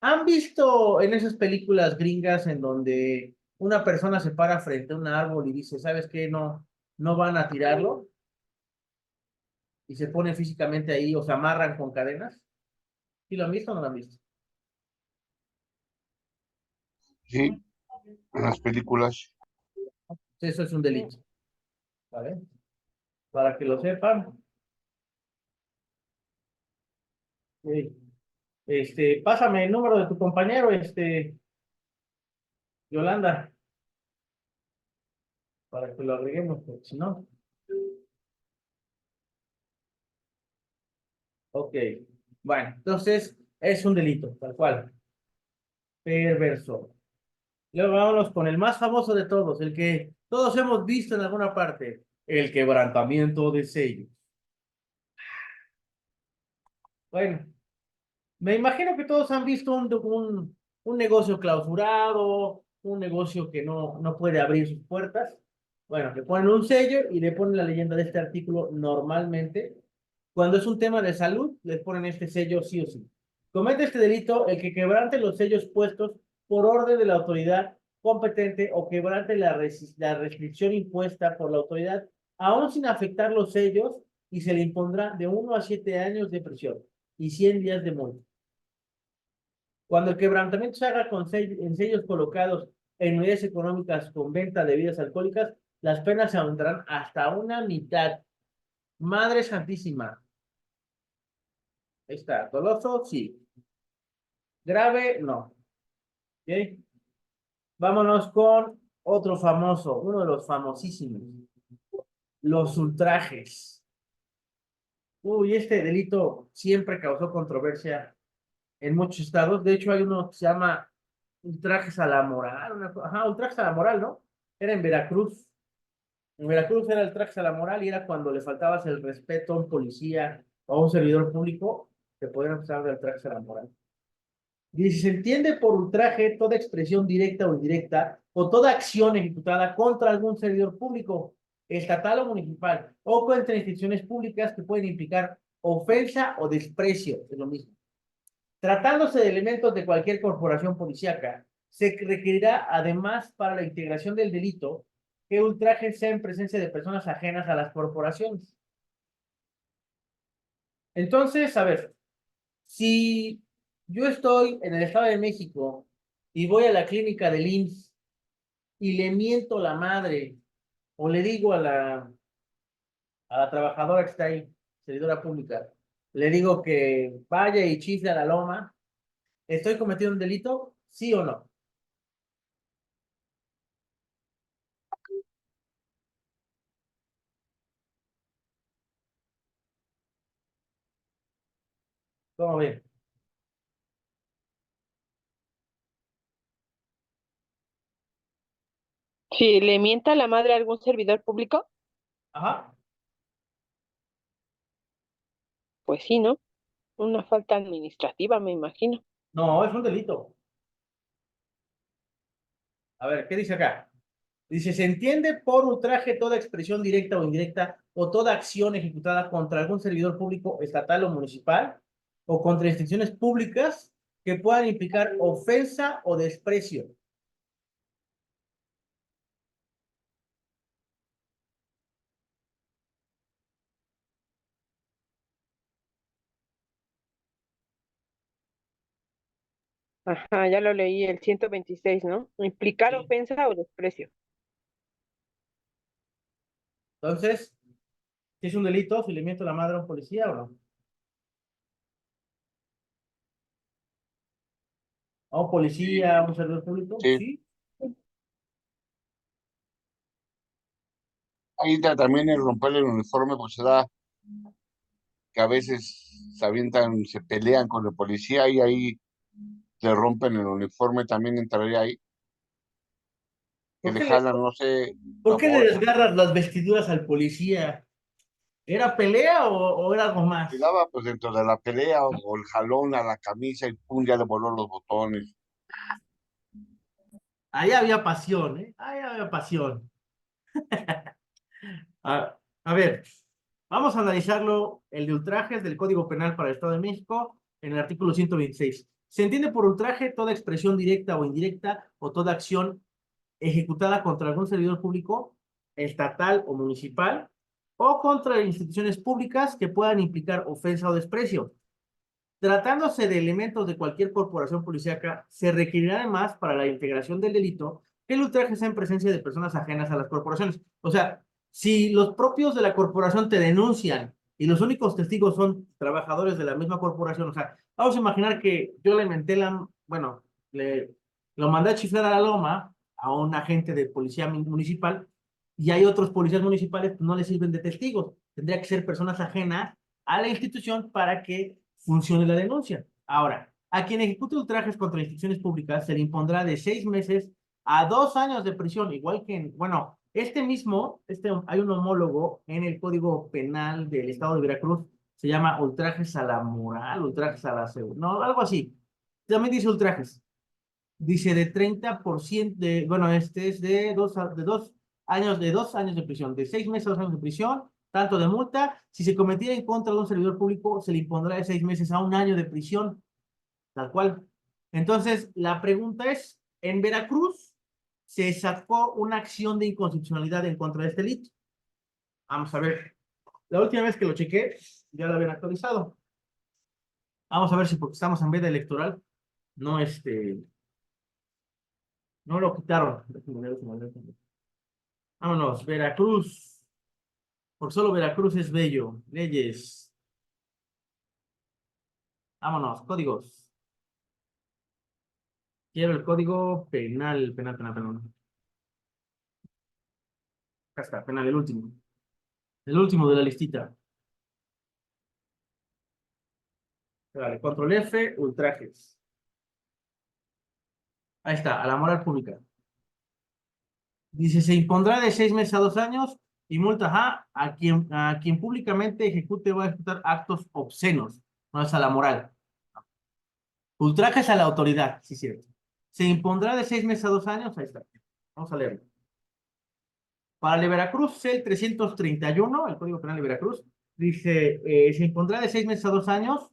¿Han visto en esas películas gringas en donde una persona se para frente a un árbol y dice, ¿sabes qué? No, no van a tirarlo y se pone físicamente ahí o se amarran con cadenas. ¿Sí lo han visto o no lo han visto? Sí, en las películas. Eso es un delito, ¿vale? Para que lo sepan. Pásame el número de tu compañero, Yolanda, para que lo agreguemos, porque si no. Ok. Bueno, entonces es un delito, tal cual. Perverso. Luego vámonos con el más famoso de todos, el que todos hemos visto en alguna parte, el quebrantamiento de sellos. Bueno, me imagino que todos han visto un negocio clausurado, un negocio que no puede abrir sus puertas. Bueno, le ponen un sello y le ponen la leyenda de este artículo normalmente. Cuando es un tema de salud, le ponen este sello sí o sí. Comete este delito el que quebrante los sellos puestos por orden de la autoridad competente o quebrante la restricción impuesta por la autoridad, aún sin afectar los sellos, y se le impondrá de 1 a 7 años de prisión y 100 días de multa. Cuando el quebrantamiento se haga en sellos colocados en unidades económicas con venta de bebidas alcohólicas, las penas se aumentarán hasta una mitad. Madre Santísima. Ahí está. ¿Doloso? Sí. Grave, no. ¿Ok? Vámonos con otro famoso, uno de los famosísimos. Los ultrajes. Uy, este delito siempre causó controversia en muchos estados. De hecho, hay uno que se llama ultrajes a la moral. Ajá, ultrajes a la moral, ¿no? Era en Veracruz. En Veracruz era el ultrajes a la moral y era cuando le faltabas el respeto a un policía o a un servidor público, te podían acusar de ultrajes a la moral. Y si se entiende por ultraje toda expresión directa o indirecta o toda acción ejecutada contra algún servidor público, estatal o municipal, o contra instituciones públicas que pueden implicar ofensa o desprecio, es lo mismo. Tratándose de elementos de cualquier corporación policíaca, se requerirá además para la integración del delito que ultraje sea en presencia de personas ajenas a las corporaciones. Entonces, a ver, si yo estoy en el Estado de México y voy a la clínica del IMSS y le miento la madre o le digo a la trabajadora que está ahí, servidora pública, le digo que vaya y chifle a la loma, ¿estoy cometiendo un delito? ¿Sí o no? ¿Cómo ven? Si le mienta la madre a algún servidor público, Ajá. pues sí, ¿no? Una falta administrativa, me imagino. No, es un delito. A ver, ¿qué dice acá? Dice, se entiende por ultraje toda expresión directa o indirecta o toda acción ejecutada contra algún servidor público estatal o municipal o contra instituciones públicas que puedan implicar ofensa o desprecio. Ajá, ya lo leí, el 126, ¿no? Implicar Sí. ofensa o desprecio. Entonces, ¿si es un delito si le miento la madre a un policía o no? ¿A un policía, a un servidor público? Sí. Sí. Ahí también el romper el uniforme, pues se da que a veces se avientan, se pelean con el policía y ahí le rompen el uniforme, también entraría ahí, que ¿Por le qué le, jalan, no sé, por la qué le bolsa. desgarras las vestiduras al policía? ¿Era pelea o era algo Y más? daba pues dentro de la pelea o el jalón a la camisa y pum, ya le voló los botones. Ahí había pasión, ¿eh? Ahí había pasión. A ver, vamos a analizarlo, el de ultrajes del Código Penal para el Estado de México en el artículo 126. Se entiende por ultraje toda expresión directa o indirecta o toda acción ejecutada contra algún servidor público, estatal o municipal, o contra instituciones públicas que puedan implicar ofensa o desprecio. Tratándose de elementos de cualquier corporación policíaca, se requerirá además para la integración del delito que el ultraje sea en presencia de personas ajenas a las corporaciones. O sea, si los propios de la corporación te denuncian y los únicos testigos son trabajadores de la misma corporación, o sea, vamos a imaginar que yo le menté bueno, lo mandé a chiflar a la loma a un agente de policía municipal y hay otros policías municipales que no le sirven de testigos. Tendría que ser personas ajenas a la institución para que funcione la denuncia. Ahora, a quien ejecute ultrajes contra instituciones públicas se le impondrá de 6 meses a 2 años de prisión, igual que bueno, hay un homólogo en el Código Penal del Estado de Veracruz, se llama ultrajes a la moral, ultrajes a la seguridad, no, algo así. También dice ultrajes. Dice de 30%, bueno, este es de 2 años de prisión, de 6 meses a 2 años de prisión, tanto de multa. Si se cometiera en contra de un servidor público, se le impondrá de 6 meses a 1 año de prisión, tal cual. Entonces, la pregunta es, en Veracruz se sacó una acción de inconstitucionalidad en contra de este delito. Vamos a ver. La última vez que lo chequé, ya lo habían actualizado. Vamos a ver si porque estamos en veda electoral, no no lo quitaron. Vámonos, Veracruz. Por solo Veracruz es bello. Leyes. Vámonos, códigos. Quiero el código penal, penal. Acá está, penal, el último. El último de la listita. Vale, control F, ultrajes. Ahí está, a la moral pública. Dice, se impondrá de 6 meses a 2 años y multa a quien públicamente ejecute o va a ejecutar actos obscenos. No es a la moral. Ultrajes a la autoridad, sí, cierto. Se impondrá de 6 meses a 2 años. Ahí está. Vamos a leerlo. Para el de Veracruz, el 331, el Código Penal de Veracruz, dice, se impondrá de 6 meses a 2 años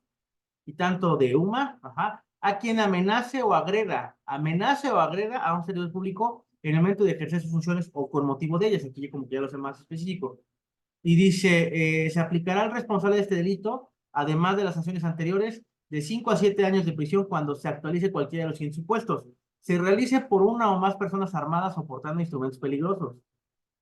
y tanto de UMA, a quien amenace o agreda a un servidor público en el momento de ejercer sus funciones o con motivo de ellas. Aquí como que ya lo sé más específico. Y dice, se aplicará al responsable de este delito, además de las sanciones anteriores, de 5 a 7 años de prisión cuando se actualice cualquiera de los siguientes supuestos. Se realice por una o más personas armadas o portando instrumentos peligrosos.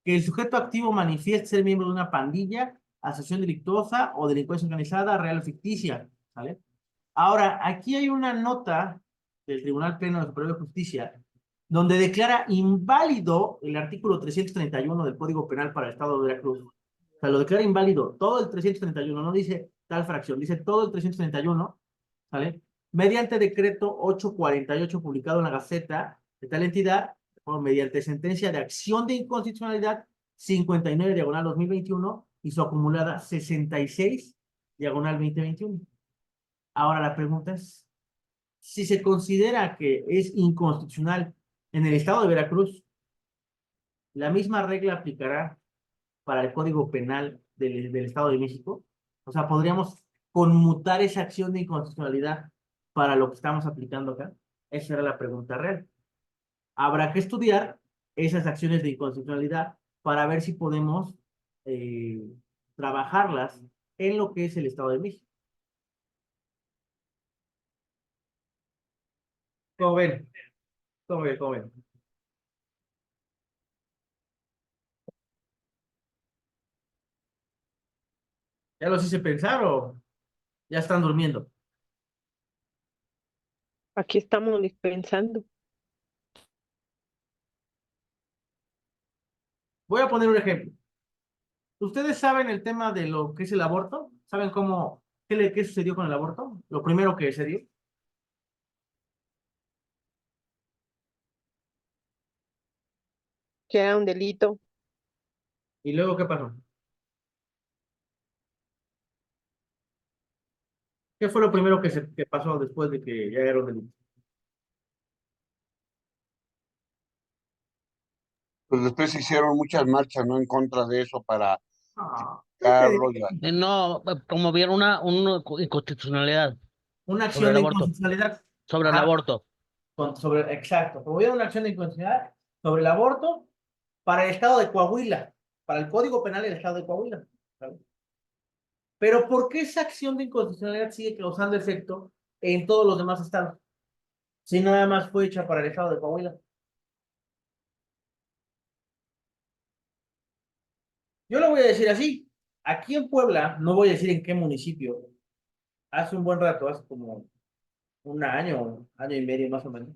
Que el sujeto activo manifieste ser miembro de una pandilla, asociación delictuosa o delincuencia organizada, real o ficticia. ¿Sale? Ahora, aquí hay una nota del Tribunal Pleno de Superior de Justicia donde declara inválido el artículo 331 del Código Penal para el Estado de Veracruz. O sea, lo declara inválido, todo el 331, no dice tal fracción, dice todo el 331, ¿sale? Mediante decreto 848 publicado en la Gaceta de tal entidad, o mediante sentencia de acción de inconstitucionalidad 59 diagonal 2021 y su acumulada 66 diagonal 2021. Ahora la pregunta es, si se considera que es inconstitucional en el estado de Veracruz, ¿la misma regla aplicará para el Código Penal del Estado de México? O sea, ¿podríamos conmutar esa acción de inconstitucionalidad para lo que estamos aplicando acá? Esa era la pregunta real. Habrá que estudiar esas acciones de inconstitucionalidad para ver si podemos eh, trabajarlas en lo que es el Estado de México. ¿Cómo ven? ¿Cómo ven? ¿Ya los hice pensar o ya están durmiendo? Aquí estamos dispensando. Voy a poner un ejemplo. ¿Ustedes saben el tema de lo que es el aborto? ¿Saben qué sucedió con el aborto? Lo primero que se dio. Que era un delito. ¿Y luego qué pasó? ¿Qué fue lo primero que pasó después de que ya era un delito? Pues después se hicieron muchas marchas, ¿no? En contra de eso para Ah, ¿qué te quitarlo digo? No, promovieron una inconstitucionalidad Una sobre acción el de aborto, inconstitucionalidad. sobre el Ajá, aborto. exacto. Promovieron una acción de inconstitucionalidad sobre el aborto para el estado de Coahuila, para el Código Penal del estado de Coahuila. ¿Sabes? Pero ¿por qué esa acción de inconstitucionalidad sigue causando efecto en todos los demás estados? Si nada más fue hecha para el estado de Coahuila. Yo lo voy a decir así. Aquí en Puebla, no voy a decir en qué municipio, hace un buen rato, hace como un año y medio más o menos,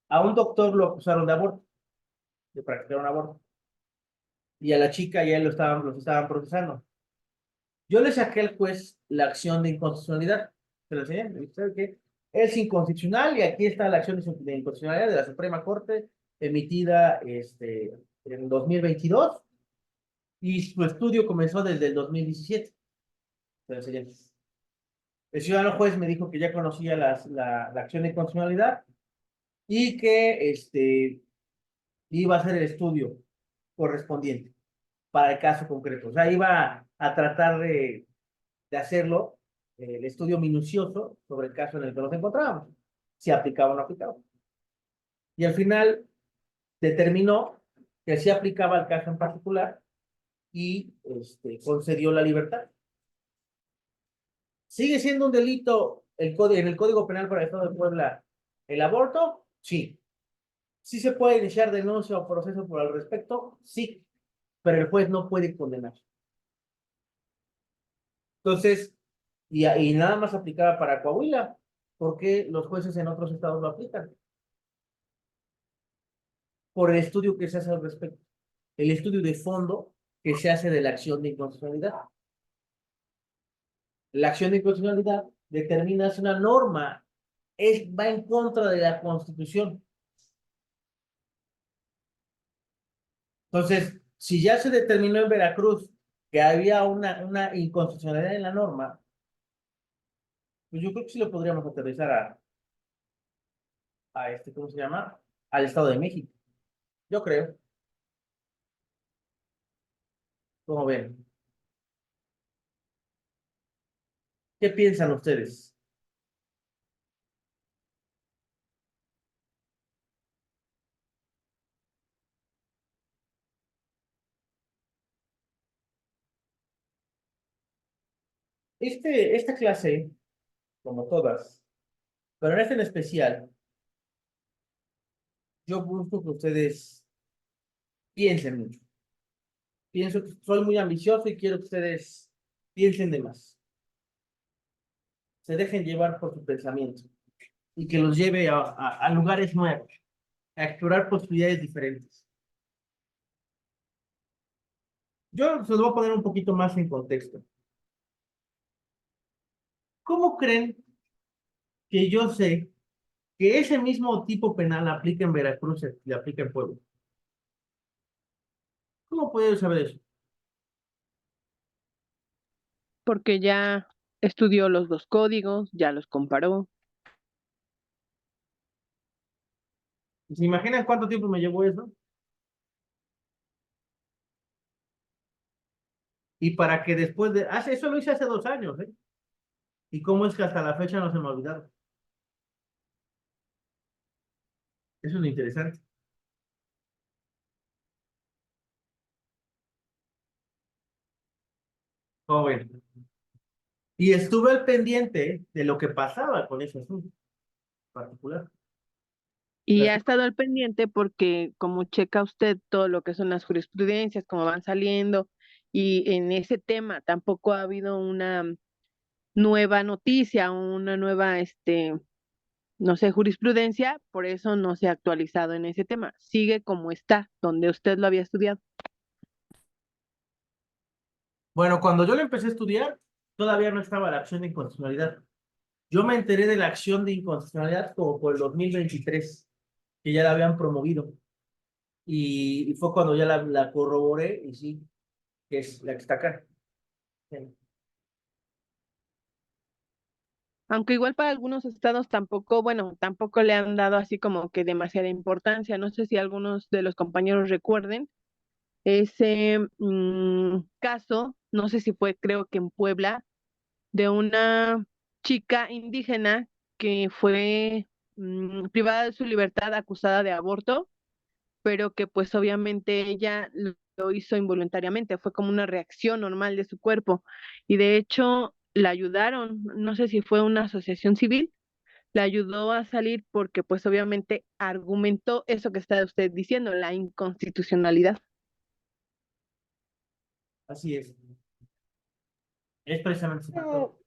a un doctor lo acusaron de aborto, de practicar un aborto. Y a la chica y a él los estaban procesando. Yo le saqué al juez la acción de inconstitucionalidad. Se lo enseñé. Le dije, ¿sabe qué? Es inconstitucional y aquí está la acción de inconstitucionalidad de la Suprema Corte emitida en 2022 y su estudio comenzó desde el 2017. Se lo enseñé. El ciudadano juez me dijo que ya conocía la acción de inconstitucionalidad y que iba a hacer el estudio correspondiente para el caso concreto. O sea, iba a tratar de hacerlo, el estudio minucioso sobre el caso en el que nos encontrábamos, si aplicaba o no aplicaba. Y al final determinó que sí aplicaba el caso en particular y concedió la libertad. ¿Sigue siendo un delito en el Código Penal para el Estado de Puebla el aborto? Sí. ¿Sí se puede iniciar denuncia o proceso por al respecto? Sí. Pero el juez no puede condenar. Entonces, y nada más aplicaba para Coahuila, porque los jueces en otros estados lo aplican. por el estudio que se hace al respecto. El estudio de fondo que se hace de la acción de inconstitucionalidad. La acción de inconstitucionalidad determina si una norma va en contra de la Constitución. Entonces, si ya se determinó en Veracruz que había una inconstitucionalidad en la norma, pues yo creo que sí lo podríamos aterrizar a ¿cómo se llama? Al Estado de México. Yo creo. ¿Cómo ven? ¿Qué piensan ustedes? Esta clase, como todas, pero en esta en especial, yo busco que ustedes piensen mucho. Pienso que soy muy ambicioso y quiero que ustedes piensen de más. Se dejen llevar por su pensamiento y que los lleve a lugares nuevos, a explorar posibilidades diferentes. Yo se los voy a poner un poquito más en contexto. ¿Cómo creen que yo sé que ese mismo tipo penal aplica en Veracruz y aplica en Puebla? ¿Cómo puedo saber eso? Porque ya estudió los dos códigos, ya los comparó. ¿Se imaginan cuánto tiempo me llevó eso? Y para que después de... eso lo hice hace 2 años, ¿eh? ¿Y cómo es que hasta la fecha no se me ha olvidado? Eso es lo interesante. ¿Cómo ven? Y estuve al pendiente de lo que pasaba con ese asunto particular. Y ha estado al pendiente porque como checa usted todo lo que son las jurisprudencias, cómo van saliendo, y en ese tema tampoco ha habido una nueva noticia, una nueva, no sé, jurisprudencia, por eso no se ha actualizado en ese tema. Sigue como está, donde usted lo había estudiado. Bueno, cuando yo lo empecé a estudiar, todavía no estaba la acción de inconstitucionalidad. Yo me enteré de la acción de inconstitucionalidad como por el 2023, que ya la habían promovido. Y fue cuando ya la corroboré y sí, que es la que está acá. Aunque igual para algunos estados tampoco, bueno, tampoco le han dado así como que demasiada importancia. No sé si algunos de los compañeros recuerden ese caso, no sé si fue, creo que en Puebla, de una chica indígena que fue privada de su libertad acusada de aborto, pero que pues obviamente ella lo hizo involuntariamente, fue como una reacción normal de su cuerpo y de hecho la ayudaron, no sé si fue una asociación civil, la ayudó a salir porque pues obviamente argumentó eso que está usted diciendo, la inconstitucionalidad. Así es. Es precisamente ese factor. No,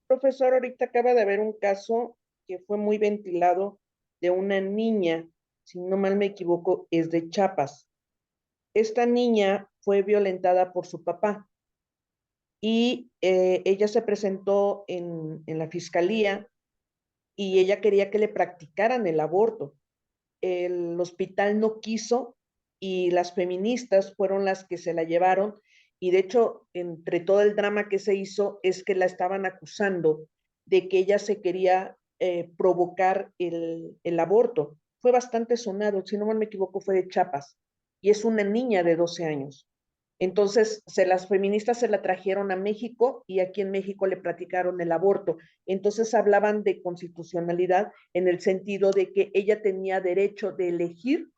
profesor, ahorita acaba de haber un caso que fue muy ventilado de una niña, si no mal me equivoco, es de Chiapas. Esta niña fue violentada por su papá y ella se presentó en la fiscalía y ella quería que le practicaran el aborto. El hospital no quiso y las feministas fueron las que se la llevaron y de hecho, entre todo el drama que se hizo, es que la estaban acusando de que ella se quería provocar el aborto. Fue bastante sonado, si no mal me equivoco, fue de Chiapas y es una niña de 12 años. Entonces, las feministas se la trajeron a México y aquí en México le practicaron el aborto. Entonces hablaban de constitucionalidad en el sentido de que ella tenía derecho de elegir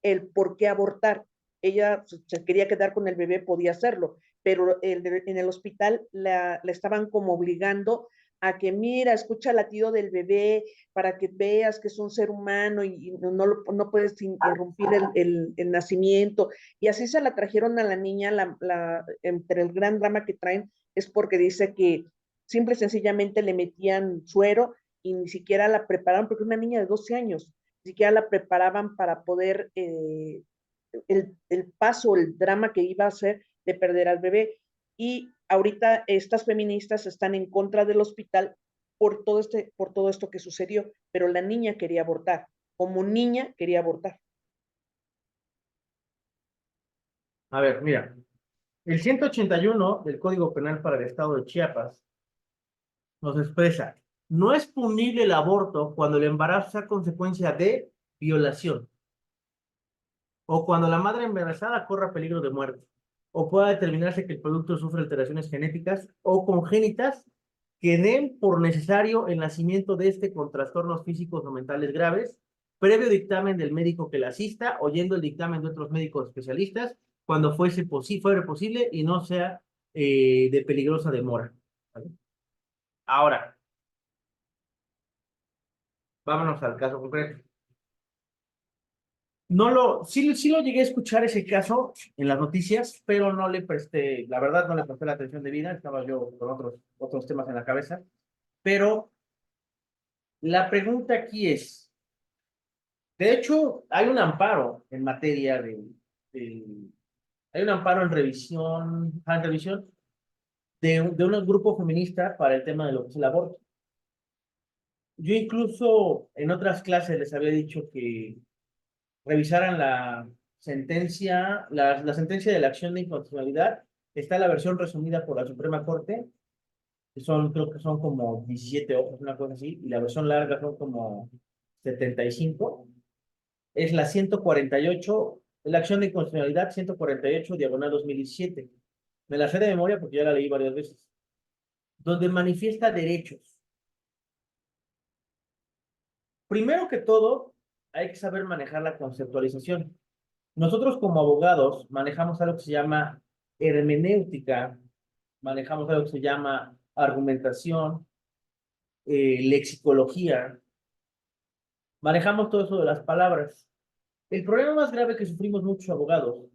el por qué abortar. Ella se quería quedar con el bebé, podía hacerlo, pero en el hospital la estaban como obligando a que, mira, escucha el latido del bebé para que veas que es un ser humano y no puedes interrumpir el nacimiento. Y así se la trajeron a la niña, entre el gran drama que traen es porque dice que simple y sencillamente le metían suero y ni siquiera la prepararon porque es una niña de 12 años. siquiera la preparaban para poder el paso, el drama que iba a ser de perder al bebé. Y ahorita estas feministas están en contra del hospital por todo esto que sucedió, pero la niña quería abortar, como niña quería abortar. A ver, mira, el 181 del Código Penal para el Estado de Chiapas nos expresa, no es punible el aborto cuando el embarazo sea consecuencia de violación o cuando la madre embarazada corra peligro de muerte o pueda determinarse que el producto sufre alteraciones genéticas o congénitas que den por necesario el nacimiento de este con trastornos físicos o mentales graves, previo dictamen del médico que la asista, oyendo el dictamen de otros médicos especialistas, cuando fuere posible y no sea de peligrosa demora. ¿Vale? Ahora, vámonos al caso concreto. Sí lo llegué a escuchar ese caso en las noticias, pero no le presté, la verdad no le presté la atención debida, estaba yo con otros temas en la cabeza. Pero la pregunta aquí es, de hecho, hay un amparo en materia hay un amparo en revisión de un grupo feminista para el tema de lo que es el aborto. Yo incluso en otras clases les había dicho que revisaran la sentencia, la sentencia de la acción de inconstitucionalidad. Está la versión resumida por la Suprema Corte, que creo que son como 17 hojas, una cosa así, y la versión larga son como 75. Es la 148, la acción de inconstitucionalidad 148, diagonal 2017. Me la sé de memoria porque ya la leí varias veces. Donde manifiesta derechos. Primero que todo, hay que saber manejar la conceptualización. Nosotros como abogados manejamos algo que se llama hermenéutica, manejamos algo que se llama argumentación, lexicología, manejamos todo eso de las palabras. El problema más grave que sufrimos muchos abogados,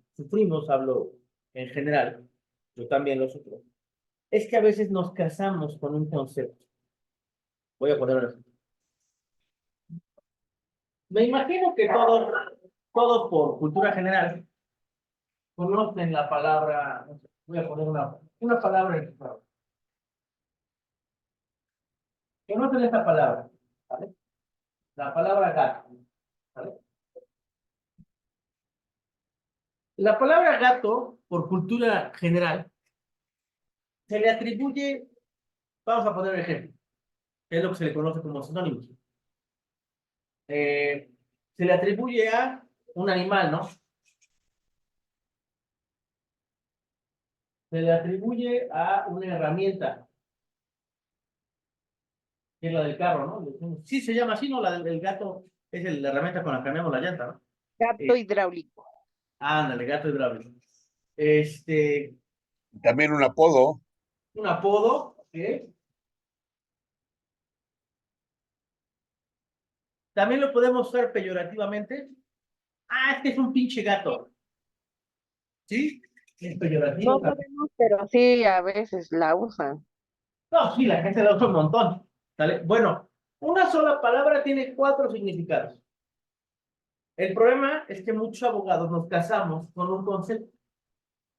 hablo en general, yo también lo sufro, es que a veces nos casamos con un concepto. Voy a poner un ejemplo. Me imagino que todos por cultura general conocen la palabra, voy a poner una palabra en el juego. Conocen esta palabra, ¿vale? La palabra gato, ¿vale? La palabra gato, por cultura general, se le atribuye, vamos a poner un ejemplo, que es lo que se le conoce como sinónimos. Se le atribuye a un animal, ¿no? Se le atribuye a una herramienta, que es la del carro, ¿no? Sí, se llama así, ¿no? La del gato es la herramienta con la que cambiamos la llanta, ¿no? Gato hidráulico. Ándale, gato hidráulico. También un apodo. Un apodo, ¿ok? También lo podemos usar peyorativamente. Ah, es que es un pinche gato. ¿Sí? Es peyorativo. No sabemos, pero sí, a veces la usan. No, sí, la gente la usa un montón. ¿Sale? Bueno, una sola palabra tiene 4 significados. El problema es que muchos abogados nos casamos con un concepto.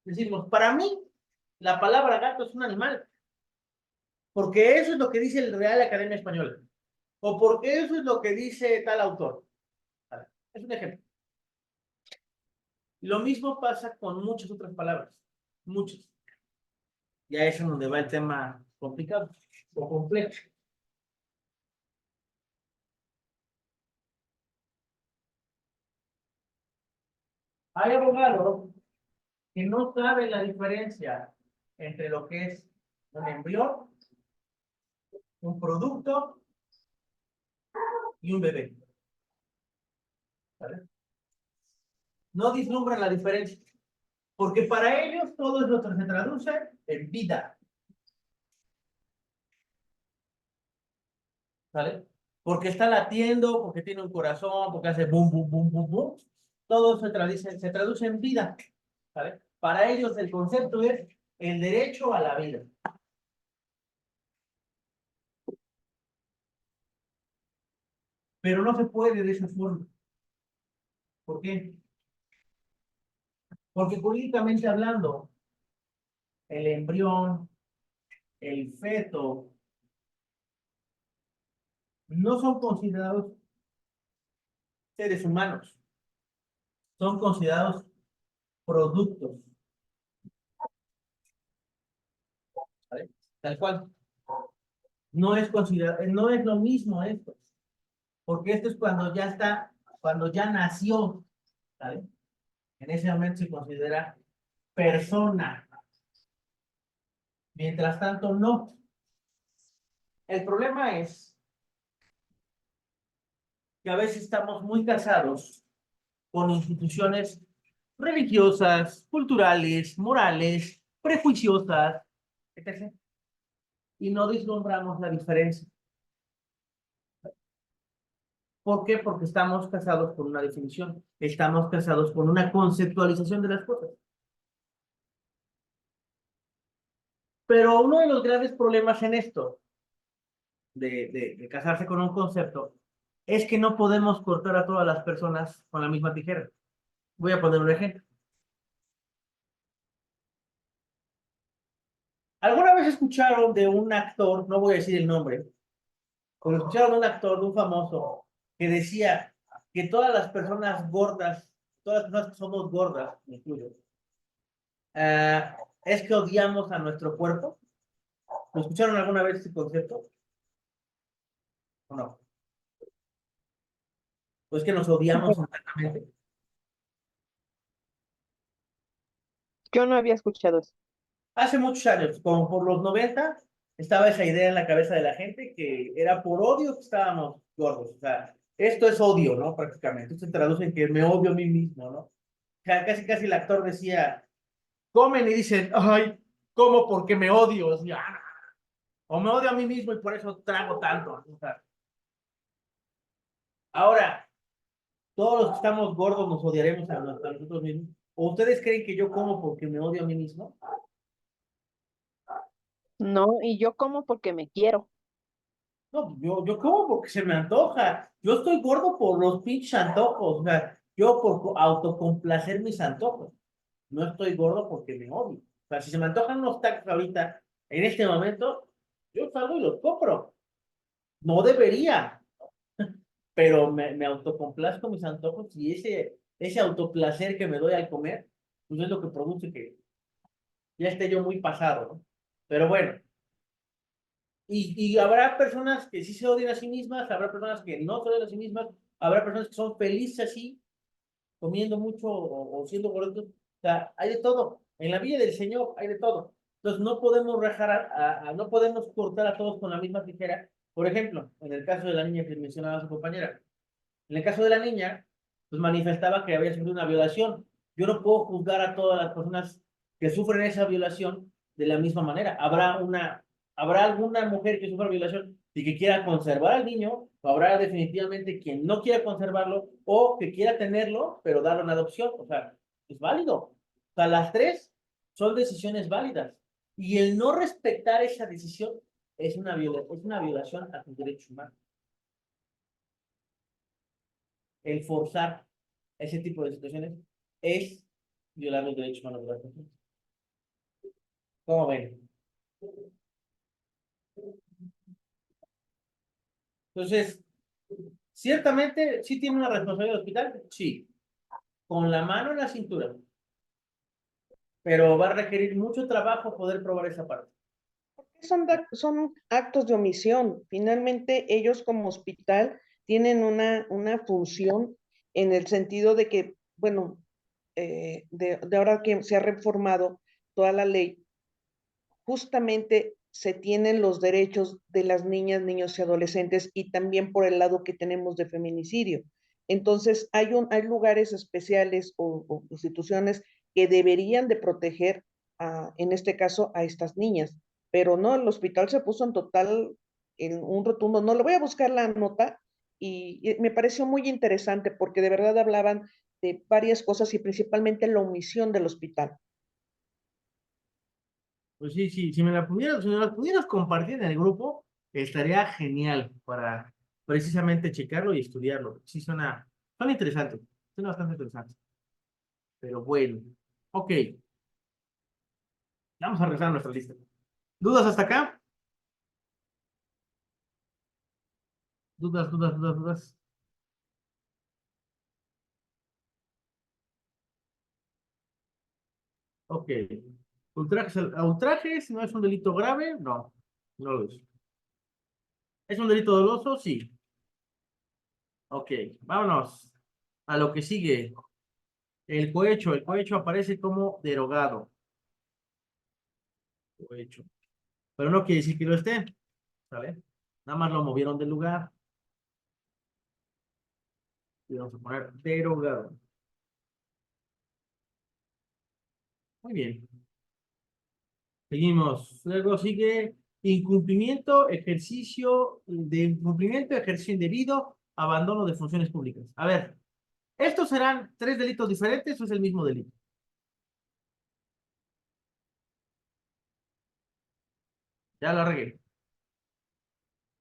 Decimos, para mí, la palabra gato es un animal. Porque eso es lo que dice el Real Academia Española. O porque eso es lo que dice tal autor. ¿Vale? Es un ejemplo. Lo mismo pasa con muchas otras palabras. Muchas. Ya es en donde va el tema complicado o complejo. Hay abogados que no saben la diferencia entre lo que es un embrión, un producto y un bebé. ¿Vale? No vislumbran la diferencia. Porque para ellos todo es lo que se traduce en vida. ¿Vale? Porque está latiendo, porque tiene un corazón, porque hace bum, bum, bum, bum, bum. Todo se traduce en vida. ¿Vale? Para ellos el concepto es el derecho a la vida. pero no se puede de esa forma. ¿Por qué? Porque jurídicamente hablando, el embrión, el feto, no son considerados seres humanos, son considerados productos. ¿Vale? Tal cual. No es considerado, no es lo mismo esto, porque esto es cuando ya está, cuando ya nació, ¿vale? En ese momento se considera persona. Mientras tanto, no. El problema es que a veces estamos muy casados con instituciones religiosas, culturales, morales, prejuiciosas, etc. Y no vislumbramos la diferencia. ¿Por qué? Porque estamos casados con una definición, estamos casados con una conceptualización de las cosas. Pero uno de los graves problemas en esto, de casarse con un concepto, es que no podemos cortar a todas las personas con la misma tijera. Voy a poner un ejemplo. ¿Alguna vez escucharon de un actor, no voy a decir el nombre, o escucharon de un actor, de un famoso, que decía que todas las personas gordas, todas las personas que somos gordas, me incluyo, es que odiamos a nuestro cuerpo? ¿Lo escucharon alguna vez ese concepto? ¿O no? ¿O es que nos odiamos internamente? Yo no había escuchado eso. Hace muchos años, como por los 90, estaba esa idea en la cabeza de la gente que era por odio que estábamos gordos. O sea, esto es odio, ¿no? Prácticamente. Esto se traduce en que me odio a mí mismo, ¿no? O sea, casi, casi el actor decía, comen y dicen, ay, como porque me odio. O sea, o me odio a mí mismo y por eso trago tanto. O sea, ahora, todos los que estamos gordos nos odiaremos a nosotros mismos. ¿O ustedes creen que yo como porque me odio a mí mismo? No, y yo como porque me quiero. No, yo como porque se me antoja. Yo estoy gordo por los pinches antojos. O sea, yo por autocomplacer mis antojos. No estoy gordo porque me odio. O sea, si se me antojan unos tacos ahorita, en este momento, yo salgo y los compro. No debería, pero me autocomplazco mis antojos y ese autoplacer que me doy al comer, pues es lo que produce que ya esté yo muy pasado, ¿no? Pero bueno. Y habrá personas que sí se odian a sí mismas, habrá personas que no se odian a sí mismas, habrá personas que son felices así, comiendo mucho o siendo gordos. O sea, hay de todo. En la vida del Señor hay de todo. Entonces no podemos rajar no podemos cortar a todos con la misma tijera. Por ejemplo, en el caso de la niña que mencionaba su compañera, en el caso de la niña, pues manifestaba que había sufrido una violación. Yo no puedo juzgar a todas las personas que sufren esa violación de la misma manera. Habrá alguna mujer que sufra violación y que quiera conservar al niño, o habrá definitivamente quien no quiera conservarlo o que quiera tenerlo, pero darlo en adopción. O sea, es válido. O sea, las tres son decisiones válidas. Y el no respetar esa decisión es una violación a tus derechos humanos. El forzar ese tipo de situaciones es violar los derechos humanos de las personas. ¿Cómo ven? Entonces, ciertamente, ¿sí tiene una responsabilidad del hospital? Sí. Con la mano en la cintura. Pero va a requerir mucho trabajo poder probar esa parte. Son actos de omisión. Finalmente, ellos como hospital tienen una función en el sentido de que, bueno, de ahora que se ha reformado toda la ley, justamente se tienen los derechos de las niñas, niños y adolescentes y también por el lado que tenemos de feminicidio. Entonces, hay lugares especiales o instituciones que deberían de proteger, en este caso, a estas niñas. Pero no, el hospital se puso en un rotundo, no, le voy a buscar la nota y me pareció muy interesante porque de verdad hablaban de varias cosas y principalmente la omisión del hospital. Pues sí, sí, si me la pudieras compartir en el grupo, estaría genial para precisamente checarlo y estudiarlo. Sí, suena interesante, suena bastante interesante. Pero bueno, ok, vamos a regresar a nuestra lista. ¿Dudas hasta acá? ¿Dudas? Ok. Ultrajes no es un delito grave, no, no lo es. ¿Es un delito doloso? Sí. Ok, vámonos a lo que sigue. El cohecho aparece como derogado. Cohecho. Pero no quiere decir que lo esté, ¿sale? Nada más lo movieron del lugar. Y vamos a poner derogado. Muy bien. Seguimos. Luego sigue ejercicio indebido, abandono de funciones públicas. A ver, ¿estos serán tres delitos diferentes o es el mismo delito? Ya la regué.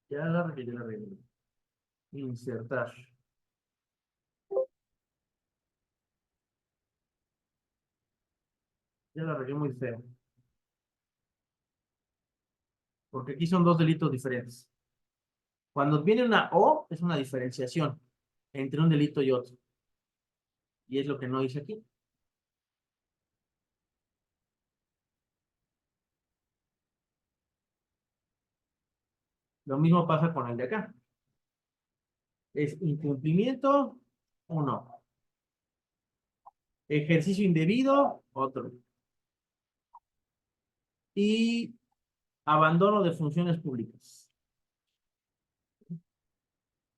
Ya la regué. Insertar. Ya la regué muy feo. Porque aquí son dos delitos diferentes. Cuando viene una O, es una diferenciación entre un delito y otro. Y es lo que no hice aquí. Lo mismo pasa con el de acá. Es incumplimiento, uno. Ejercicio indebido, otro. Y abandono de funciones públicas.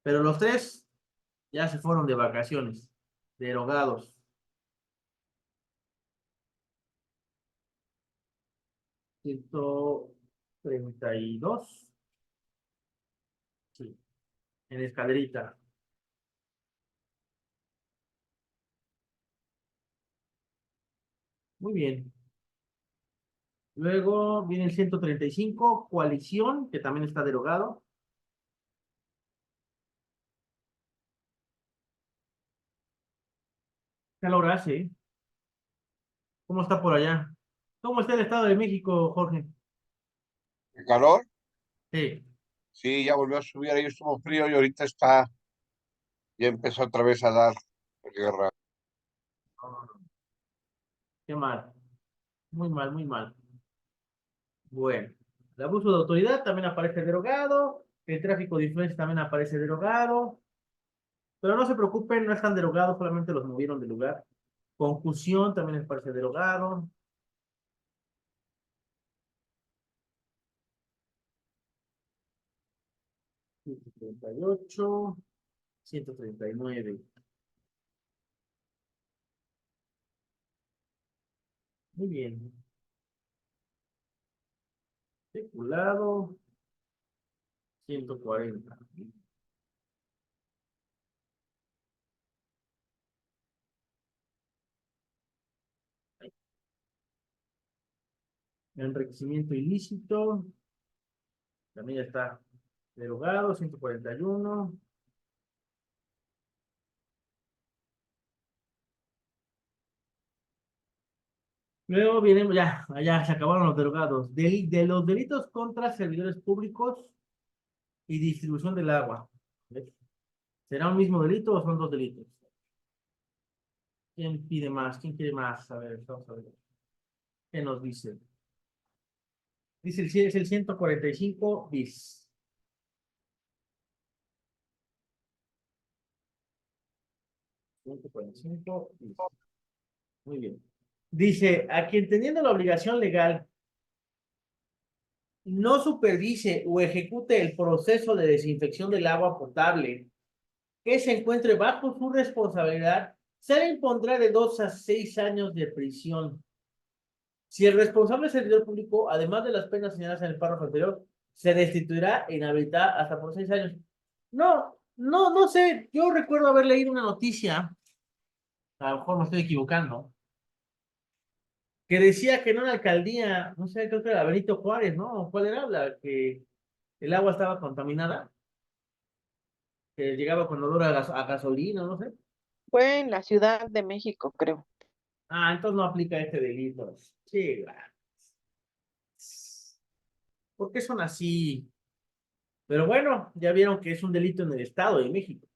Pero los tres ya se fueron de vacaciones, derogados. Ciento 132. Sí, en escalerita. Muy bien. Luego viene el 135, coalición, que también está derogado. ¿Qué hora hace? ¿Cómo está por allá? ¿Cómo está el Estado de México, Jorge? ¿El calor? Sí. Sí, ya volvió a subir, ahí estuvo frío y ahorita está, ya empezó otra vez a dar guerra. Qué mal. Muy mal, muy mal. Bueno, el abuso de autoridad también aparece derogado. El tráfico de influencia también aparece derogado. Pero no se preocupen, no están derogados, solamente los movieron del lugar. Concusión también aparece derogado. Ciento 138, 139. Muy bien. Peculado, 140. Enriquecimiento ilícito, también ya está derogado, 141. Luego vienen, ya se acabaron los derogados. De los delitos contra servidores públicos y distribución del agua. ¿Ves? ¿Será un mismo delito o son dos delitos? ¿Quién pide más? ¿Quién quiere más? A ver, vamos a ver. ¿Qué nos dice? Dice es el 145 bis. 145 bis. Muy bien. Dice, a quien teniendo la obligación legal no supervise o ejecute el proceso de desinfección del agua potable que se encuentre bajo su responsabilidad, se le impondrá de 2 a 6 años de prisión. Si el responsable servidor público, además de las penas señaladas en el párrafo anterior, se destituirá e inhabilitará hasta por 6 años. No sé, yo recuerdo haber leído una noticia, a lo mejor me estoy equivocando, que decía que en una alcaldía, no sé, creo que era Benito Juárez, ¿no? ¿Cuál era? La que el agua estaba contaminada. que llegaba con olor a gasolina, no sé. Fue en la Ciudad de México, creo. Ah, entonces no aplica este delito. Sí, ¿por qué son así? Pero bueno, ya vieron que es un delito en el Estado de México.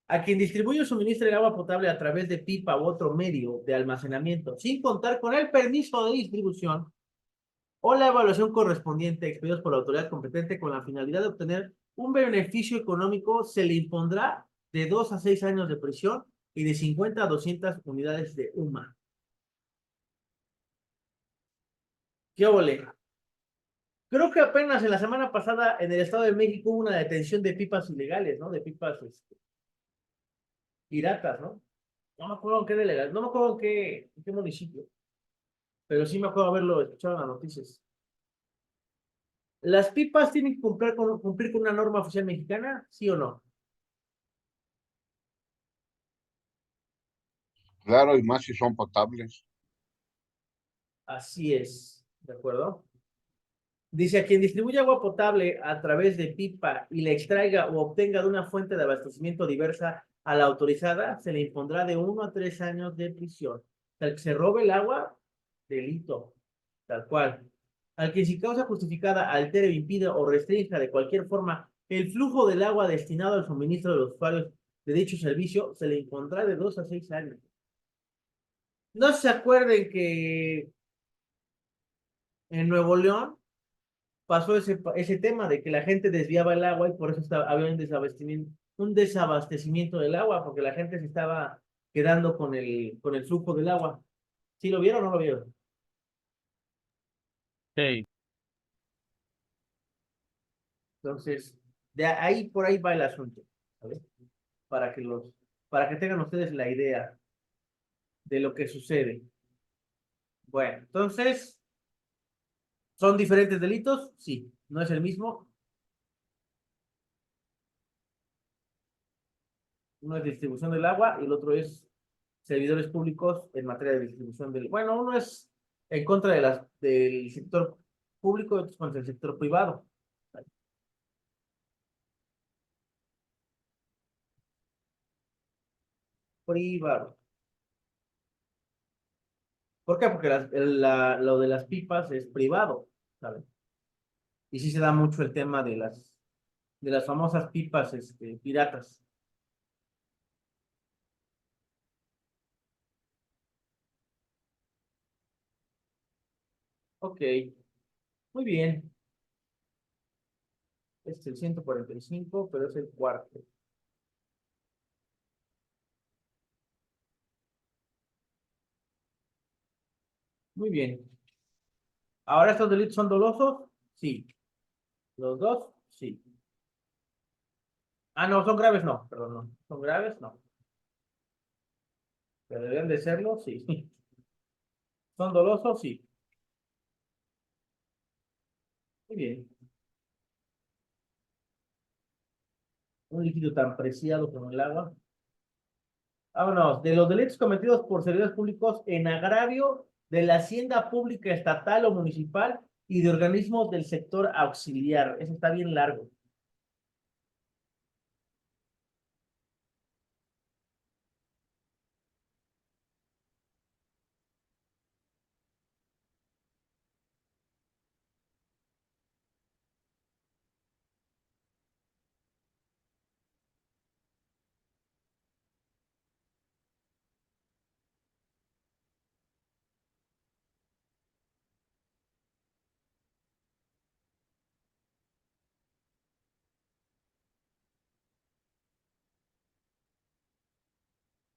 A quien distribuye o suministra el agua potable a través de pipa u otro medio de almacenamiento, sin contar con el permiso de distribución o la evaluación correspondiente expedidos por la autoridad competente con la finalidad de obtener un beneficio económico, se le impondrá de 2 a 6 años de prisión y de 50 a 200 unidades de UMA. ¿Qué ole? Creo que apenas en la semana pasada en el Estado de México hubo una detención de pipas ilegales, ¿no? De pipas piratas, ¿no? No me acuerdo en qué delegación, no me acuerdo en qué municipio, pero sí me acuerdo haberlo escuchado en las noticias. ¿Las pipas tienen que cumplir con una norma oficial mexicana? ¿Sí o no? Claro, y más si son potables. Así es, ¿de acuerdo? Dice, a quien distribuye agua potable a través de pipa y la extraiga o obtenga de una fuente de abastecimiento diversa a la autorizada, se le impondrá de 1 a 3 años de prisión. Al que se robe el agua, delito, tal cual. Al que sin causa justificada altere, impida o restrinja de cualquier forma el flujo del agua destinado al suministro de los usuarios de dicho servicio, se le impondrá de 2 a 6 años. No se acuerden que en Nuevo León pasó ese tema de que la gente desviaba el agua y por eso había un desabastecimiento del agua, porque la gente se estaba quedando con el flujo del agua. ¿Sí lo vieron o no lo vieron? Sí. Entonces, de ahí por ahí va el asunto, ¿sabes? Para que para que tengan ustedes la idea de lo que sucede. Bueno, entonces, ¿son diferentes delitos? Sí, no es el mismo. Uno es distribución del agua y el otro es servidores públicos en materia de distribución del... Bueno, uno es en contra del sector público y otro es contra el sector privado. Privado. ¿Por qué? Porque lo de las pipas es privado, ¿sabes? Y sí se da mucho el tema de las famosas pipas piratas. Ok, muy bien. Este es el 145, pero es el cuarto. Muy bien. ¿Ahora estos delitos son dolosos? Sí. ¿Los dos? Sí. Ah, no, son graves, no. Perdón, no. ¿Son graves? No. ¿Pero deberían de serlo? Sí. ¿Son dolosos? Sí. Muy bien. Un líquido tan preciado como el agua. Vámonos. De los delitos cometidos por servidores públicos en agravio de la hacienda pública estatal o municipal y de organismos del sector auxiliar. Eso está bien largo.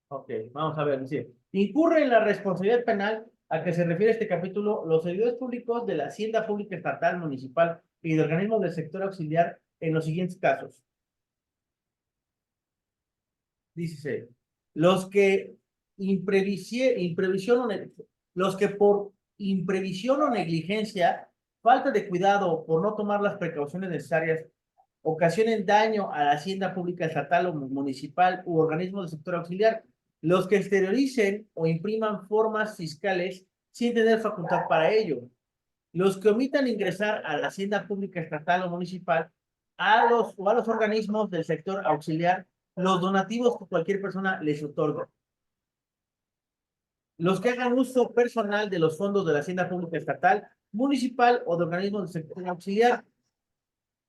Ok, vamos a ver. Dice, incurre en la responsabilidad penal a que se refiere este capítulo los servidores públicos de la hacienda pública estatal, municipal y de organismos del sector auxiliar en los siguientes casos. Dice, los que imprevisión los que por imprevisión o negligencia, falta de cuidado o por no tomar las precauciones necesarias, ocasionen daño a la hacienda pública estatal o municipal u organismo del sector auxiliar, los que exterioricen o impriman formas fiscales sin tener facultad para ello, los que omitan ingresar a la hacienda pública estatal o municipal a los organismos del sector auxiliar los donativos que cualquier persona les otorga. Los que hagan uso personal de los fondos de la hacienda pública estatal, municipal o de organismos del sector auxiliar.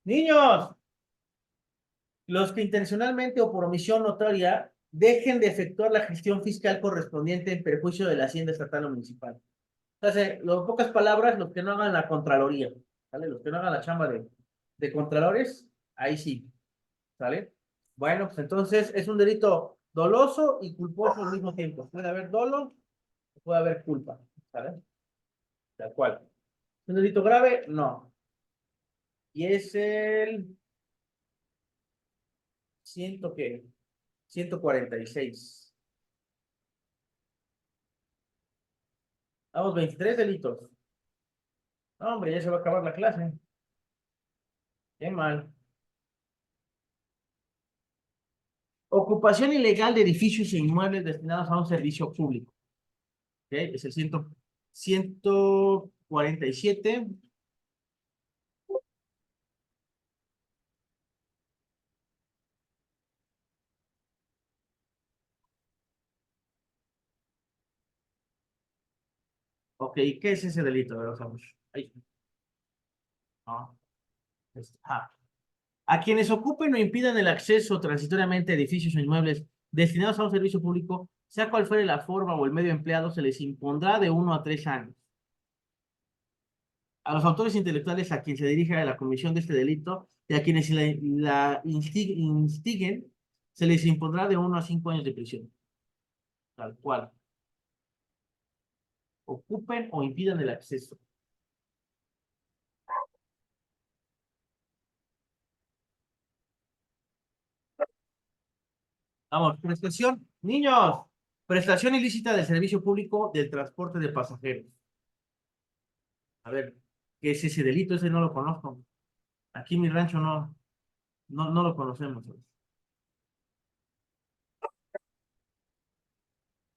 Niños, los que intencionalmente o por omisión notoria dejen de efectuar la gestión fiscal correspondiente en perjuicio de la hacienda estatal o municipal. Entonces, en pocas palabras, los que no hagan la contraloría, ¿vale? Los que no hagan la chamba de contralores, ahí sí, ¿sale? Bueno, pues entonces es un delito doloso y culposo al mismo tiempo. Puede haber dolo, puede haber culpa, ¿sale? Tal cual. ¿Un delito grave? No. Y es el ¿qué? 146. Vamos, 23 delitos. No, hombre, ya se va a acabar la clase. Qué mal. Ocupación ilegal de edificios e inmuebles destinados a un servicio público. ¿Ok? Es el 147. Ok, ¿qué es ese delito? A ver, vamos. Ahí. No. A quienes ocupen o impidan el acceso transitoriamente a edificios o inmuebles destinados a un servicio público, sea cual fuere la forma o el medio empleado, se les impondrá de 1 a 3 años. A los autores intelectuales a quien se dirija la comisión de este delito y a quienes la instiguen, se les impondrá de 1 a 5 años de prisión. Tal cual. Ocupen o impidan el acceso. Vamos, prestación. Niños, prestación ilícita del servicio público del transporte de pasajeros. A ver, ¿qué es ese delito? Ese no lo conozco. Aquí en mi rancho no lo conocemos.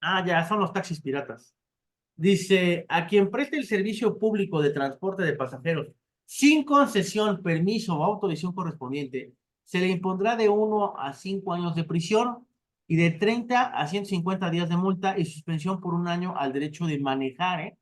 Ah, ya, son los taxis piratas. Dice, a quien preste el servicio público de transporte de pasajeros sin concesión, permiso o autorización correspondiente, se le impondrá de 1 a 5 años de prisión y de 30 a 150 días de multa y suspensión por 1 año al derecho de manejar, ¿eh?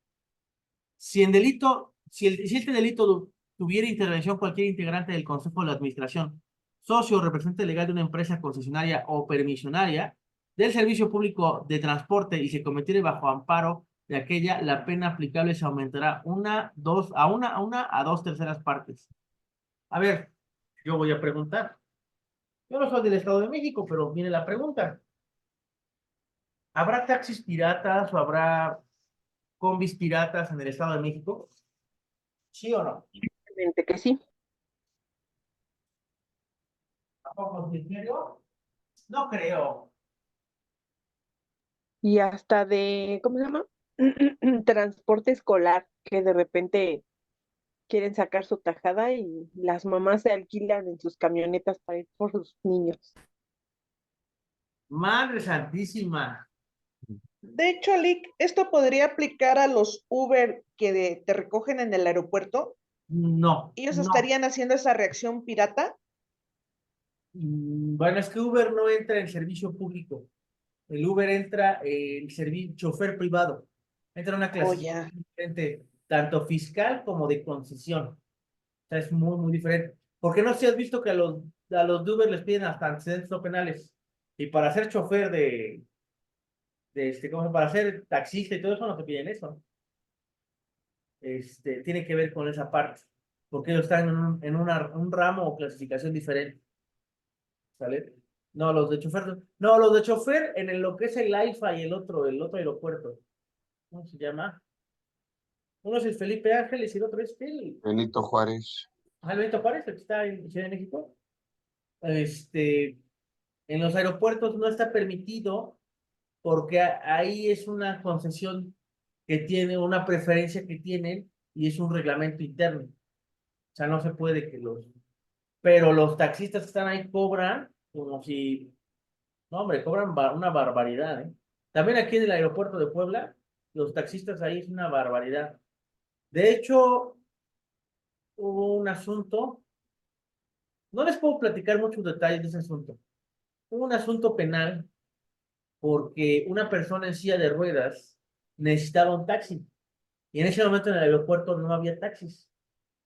Si este delito tuviera intervención cualquier integrante del Consejo de la Administración, socio o representante legal de una empresa concesionaria o permisionaria del servicio público de transporte y se cometiere bajo amparo de aquella, la pena aplicable se aumentará a 2/3 partes. A ver, yo voy a preguntar. Yo no soy del Estado de México, pero viene la pregunta. ¿Habrá taxis piratas o habrá combis piratas en el Estado de México? ¿Sí o no? Obviamente que sí. ¿Tampoco en serio? No creo. Y hasta de, ¿cómo se llama? Transporte escolar, que de repente quieren sacar su tajada y las mamás se alquilan en sus camionetas para ir por sus niños. Madre Santísima. De hecho, Lick, esto podría aplicar a los Uber que te recogen en el aeropuerto. No, ¿Ellos no. estarían haciendo esa reacción pirata? Bueno, es que Uber no entra en servicio público. El Uber entra en servicio chofer privado. Entra en una Oh, clasificación ya. diferente, tanto fiscal como de concesión. O sea, es muy, muy diferente. Porque no sé si has visto que a los de Uber les piden hasta antecedentes no penales. Y para ser chofer como para ser taxista y todo eso no te piden eso. Tiene que ver con esa parte, porque ellos están un ramo o clasificación diferente, ¿sale? No, los de chofer, no, los de chofer lo que es el AIFA y el otro aeropuerto, ¿cómo se llama? Uno es el Felipe Ángeles y el otro es Benito Juárez. Benito Juárez, el que está en Ciudad de México. En los aeropuertos no está permitido porque ahí es una concesión que tiene una preferencia que tienen y es un reglamento interno. O sea, no se puede pero los taxistas que están ahí cobran como si, no, hombre, cobran una barbaridad, ¿eh? También aquí en el aeropuerto de Puebla, los taxistas ahí es una barbaridad. De hecho, hubo un asunto No les puedo platicar muchos detalles de ese asunto. Hubo un asunto penal porque una persona en silla de ruedas necesitaba un taxi. Y en ese momento en el aeropuerto no había taxis.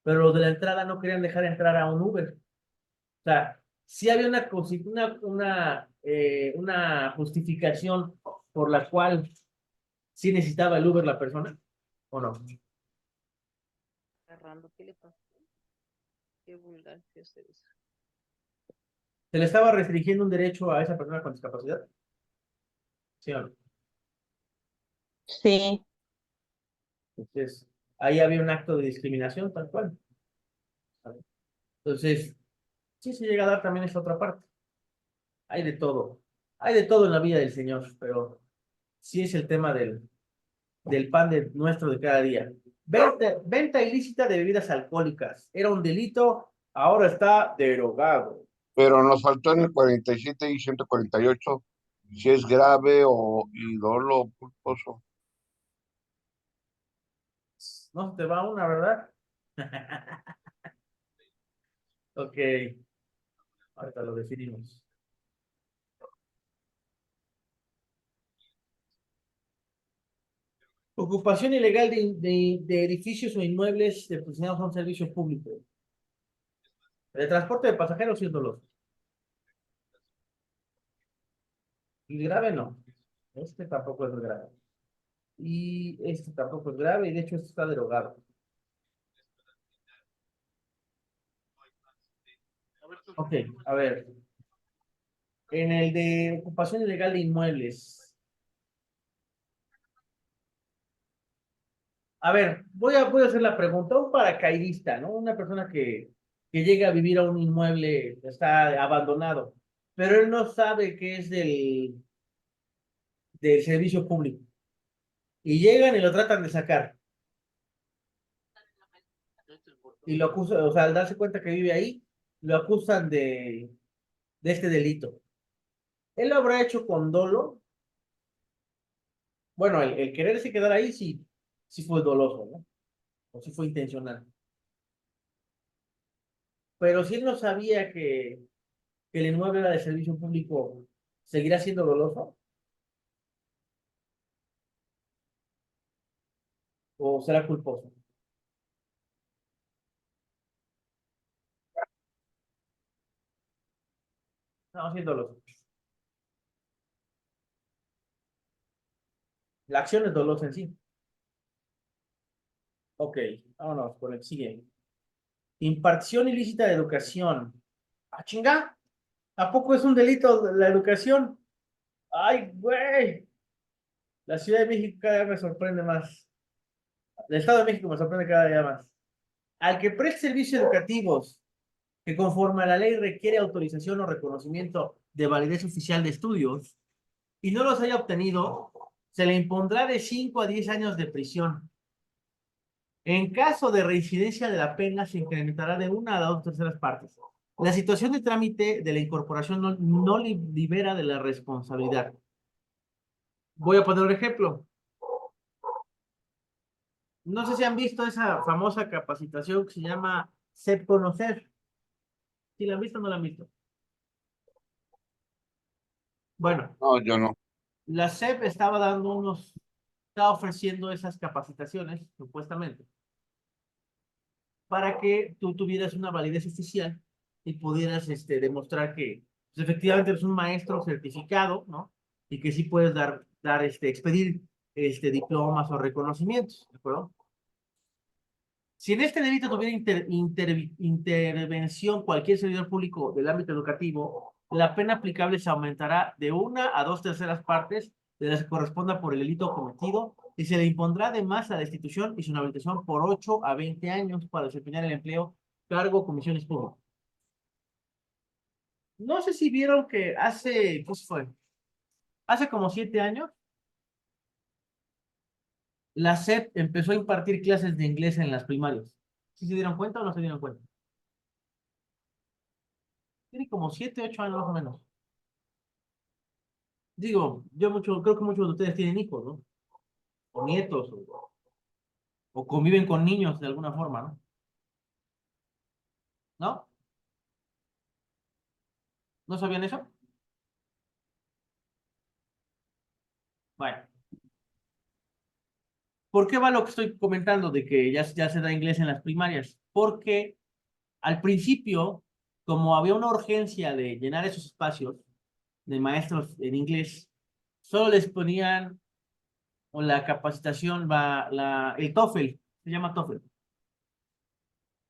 Pero los de la entrada no querían dejar entrar a un Uber. O sea, sí había una justificación por la cual sí necesitaba el Uber la persona, ¿o no? Agarrando, ¿qué le pasó? Qué vulgar que es eso. ¿Se le estaba restringiendo un derecho a esa persona con discapacidad? ¿Sí o no? Sí, Entonces, ahí había un acto de discriminación, tal cual. ¿Sabe? Entonces, sí se llega a dar también esa otra parte. Hay de todo. Hay de todo en la vida del Señor, pero sí es el tema del pan de nuestro de cada día. Venta ilícita de bebidas alcohólicas. Era un delito, ahora está derogado. Pero nos faltó en el 47 y 148 si es grave o y dolo culposo. No se te va una, ¿verdad? Ok, ahorita lo definimos. Ocupación ilegal de edificios o inmuebles destinados a un servicio público. El transporte de pasajeros sí es doloso. Y grave no. Este tampoco es grave. Y este tampoco es grave, y de hecho este está derogado. Ok, a ver. En el de ocupación ilegal de inmuebles. A ver, voy a hacer la pregunta. Un paracaidista, ¿no? Una persona que llega a vivir a un inmueble, está abandonado, pero él no sabe que es del servicio público. Y llegan y lo tratan de sacar. Y lo acusan, o sea, al darse cuenta que vive ahí, lo acusan de este delito. Él lo habrá hecho con dolo. Bueno, el quererse quedar ahí sí fue doloso, ¿no? O sí fue intencional. Pero si él no sabía que el inmueble era de servicio público, ¿seguirá siendo doloso? ¿O será culposo? No, sí es doloso. La acción es dolosa en sí. Ok, vámonos por el siguiente. Impartición ilícita de educación. ¡Ah, chinga! ¿A poco es un delito la educación? ¡Ay, güey! La Ciudad de México cada día me sorprende más. El Estado de México me sorprende cada día más. Al que preste servicios educativos que conforme a la ley requiere autorización o reconocimiento de validez oficial de estudios y no los haya obtenido, se le impondrá de 5 a 10 años de prisión. En caso de reincidencia de la pena, se incrementará de una a dos terceras partes. La situación de trámite de la incorporación no libera de la responsabilidad. Voy a poner un ejemplo. No sé si han visto esa famosa capacitación que se llama SEP Conocer. Si la han visto o no la han visto. Bueno, No, yo no. la SEP estaba ofreciendo esas capacitaciones, supuestamente, para que tú tuvieras una validez oficial y pudieras demostrar que pues, efectivamente eres un maestro certificado, ¿no? Y que sí puedes expedir diplomas o reconocimientos, ¿de acuerdo? Si en este delito tuviera intervención cualquier servidor público del ámbito educativo, la pena aplicable se aumentará de una a dos terceras partes de las que corresponda por el delito cometido y se le impondrá además la destitución y su inhabilitación por 8 a 20 años para desempeñar el empleo, cargo o comisiones públicas. No sé si vieron que ¿qué fue? Hace como 7 años, la SEP empezó a impartir clases de inglés en las primarias. ¿Sí se dieron cuenta o no se dieron cuenta? Tiene como 7, 8 años más o menos. Digo, creo que muchos de ustedes tienen hijos, ¿no? O nietos, o conviven con niños de alguna forma, ¿no? ¿No? ¿No sabían eso? Bueno. ¿Por qué va lo que estoy comentando de que ya se da inglés en las primarias? Porque al principio, como había una urgencia de llenar esos espacios de maestros en inglés, solo les ponían o la capacitación, el TOEFL, se llama TOEFL.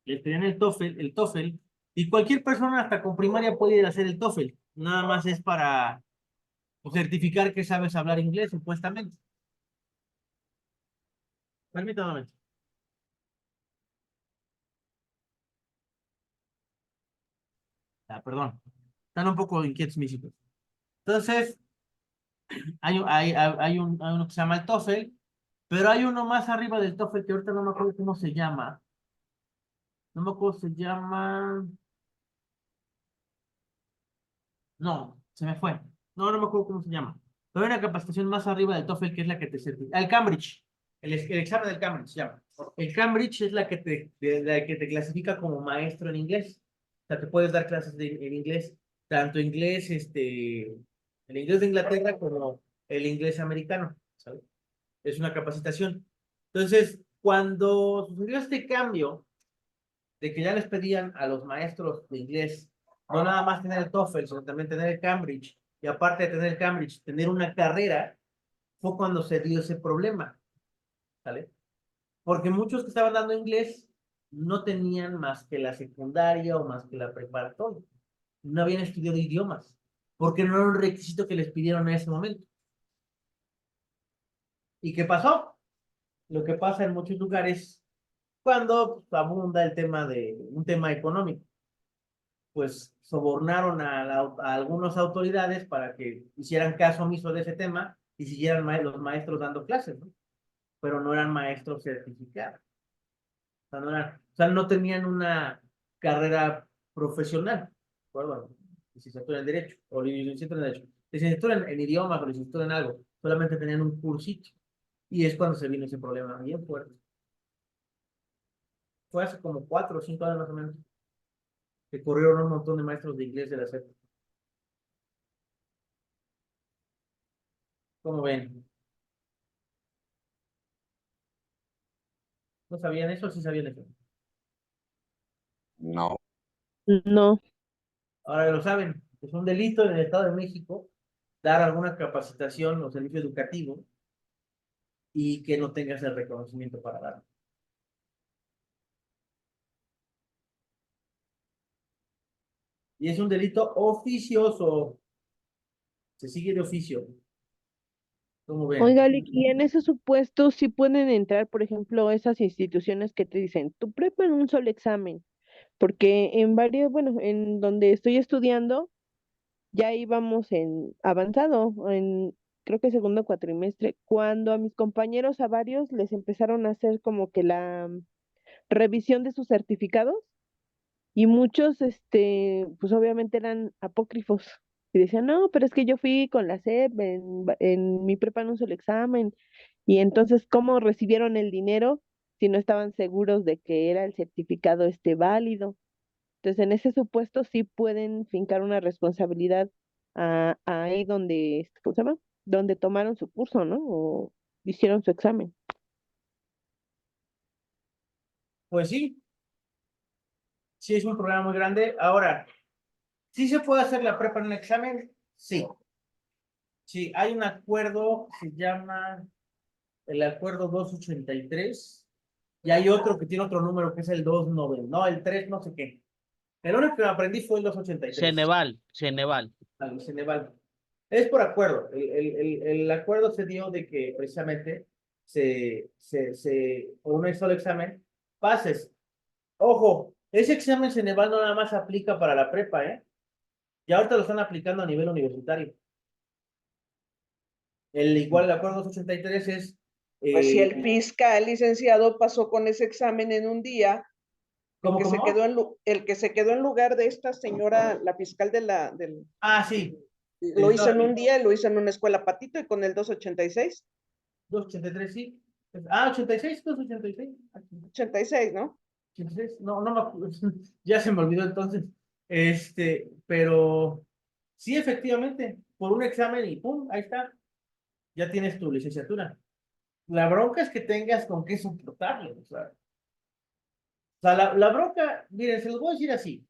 Les pedían el TOEFL, y cualquier persona hasta con primaria puede ir a hacer el TOEFL. Nada más es para pues, certificar que sabes hablar inglés, supuestamente. Permítame un momento. Perdón. Están un poco inquietos mis hijos. Entonces, hay uno que se llama el TOEFL, pero hay uno más arriba del TOEFL que ahorita no me acuerdo cómo se llama. No me acuerdo, se llama. No, se me fue. No me acuerdo cómo se llama. Pero hay una capacitación más arriba del TOEFL que es la que te certifica. El Cambridge. El examen del Cambridge se llama. El Cambridge es la que te clasifica como maestro en inglés. O sea, te puedes dar clases en inglés, tanto inglés, el inglés de Inglaterra como el inglés americano, ¿sabes? Es una capacitación. Entonces, cuando sucedió este cambio de que ya les pedían a los maestros de inglés no nada más tener el TOEFL, sino también tener el Cambridge, y aparte de tener el Cambridge, tener una carrera, fue cuando se dio ese problema, ¿sale? Porque muchos que estaban dando inglés no tenían más que la secundaria o más que la preparatoria. No habían estudiado idiomas, porque no era un requisito que les pidieron en ese momento. ¿Y qué pasó? Lo que pasa en muchos lugares cuando abunda un tema económico, pues sobornaron a algunas autoridades para que hicieran caso omiso de ese tema y siguieran los maestros dando clases, ¿no? Pero no eran maestros certificados. O sea, no tenían una carrera profesional, bueno, licenciatura en Derecho, o licenciatura en Derecho, licenciatura en idiomas o licenciatura en algo, solamente tenían un cursito. Y es cuando se vino ese problema bien fuerte. Fue hace como 4 o 5 años más o menos, que corrieron un montón de maestros de inglés de la SEP. ¿Cómo ven? ¿No sabían eso o sí sabían eso? No. No. Ahora lo saben, es un delito en el Estado de México dar alguna capacitación o servicio educativo y que no tengas el reconocimiento para darlo. Y es un delito oficioso. Se sigue de oficio. ¿Cómo ven? Oiga, Lick, y en ese supuesto sí pueden entrar, por ejemplo, esas instituciones que te dicen, tu prepa en un solo examen, porque en varios, bueno, en donde estoy estudiando, ya íbamos en avanzado, en creo que segundo cuatrimestre, cuando a mis compañeros, a varios, les empezaron a hacer como que la revisión de sus certificados y muchos, pues obviamente eran apócrifos. Y decían, no, pero es que yo fui con la SEP en mi prepa en un solo examen. Y entonces, ¿cómo recibieron el dinero si no estaban seguros de que era el certificado válido? Entonces, en ese supuesto sí pueden fincar una responsabilidad ahí donde, ¿cómo se llama? Donde tomaron su curso, ¿no? O hicieron su examen. Pues sí es un programa muy grande. Ahora, ¿sí se puede hacer la prepa en un examen? Sí. Sí, hay un acuerdo, se llama el acuerdo 283, y hay otro que tiene otro número que es el 29, no, el 3 no sé qué. El único que aprendí fue el 283. Ceneval. Al Ceneval. Es por acuerdo. El acuerdo se dio de que precisamente con un solo examen pases. Ojo, ese examen Ceneval no nada más aplica para la prepa, ¿eh? Ya ahorita lo están aplicando a nivel universitario. Igual el acuerdo 283 es. Pues si el eh, fiscal licenciado pasó con ese examen en un día, ¿Cómo, cómo? el que se quedó en lugar de esta señora, la fiscal Ah, sí. Del lo hizo Estado en de un México. día, lo hizo en una escuela patito y con el 286, 283, sí. 86, 286. 86, ¿no? 86, no me acuerdo. Ya se me olvidó entonces. Pero Sí, efectivamente, por un examen y pum, ahí está, ya tienes tu licenciatura. La bronca es que tengas con qué soportarlo, la bronca, miren, se los voy a decir así,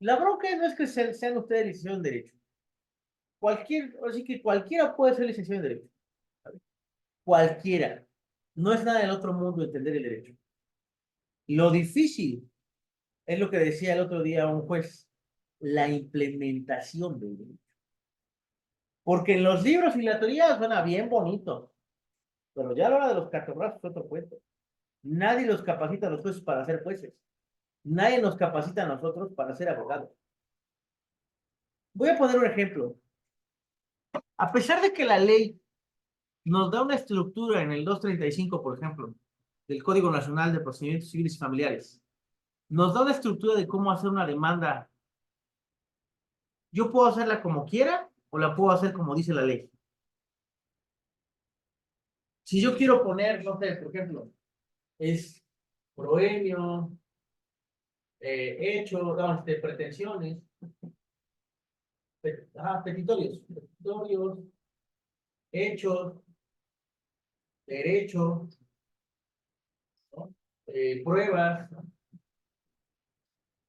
la bronca no es que sean ustedes licenciados en Derecho. Así que cualquiera puede ser licenciado en Derecho. ¿Sabe? Cualquiera. No es nada del otro mundo entender el derecho. Lo difícil es lo que decía el otro día un juez, la implementación del derecho. Porque en los libros y la teoría suena bien bonito, pero ya a la hora de los catorrazos es otro cuento. Nadie los capacita a los jueces para ser jueces. Nadie nos capacita a nosotros para ser abogados. Voy a poner un ejemplo. A pesar de que la ley nos da una estructura en el 235, por ejemplo, del Código Nacional de Procedimientos Civiles y Familiares, nos da una estructura de cómo hacer una demanda. Yo puedo hacerla como quiera o la puedo hacer como dice la ley. Si yo quiero poner, no sé, por ejemplo, es proemio, hecho, no, pretensiones, petitorios, hechos, derecho, ¿no? Pruebas.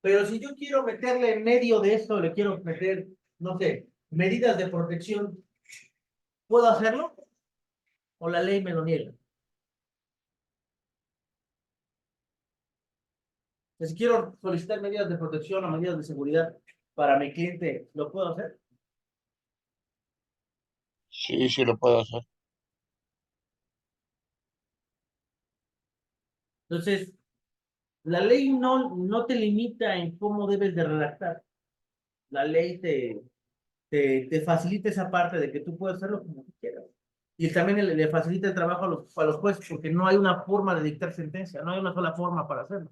Pero si yo quiero meterle en medio de esto, le quiero meter, no sé, medidas de protección, ¿puedo hacerlo? ¿O la ley me lo niega? Si quiero solicitar medidas de protección o medidas de seguridad para mi cliente, ¿lo puedo hacer? Sí, sí lo puedo hacer. Entonces, la ley no te limita en cómo debes de redactar. La ley te facilita esa parte de que tú puedes hacerlo como tú quieras. Y también le facilita el trabajo a los jueces porque no hay una forma de dictar sentencia, no hay una sola forma para hacerlo.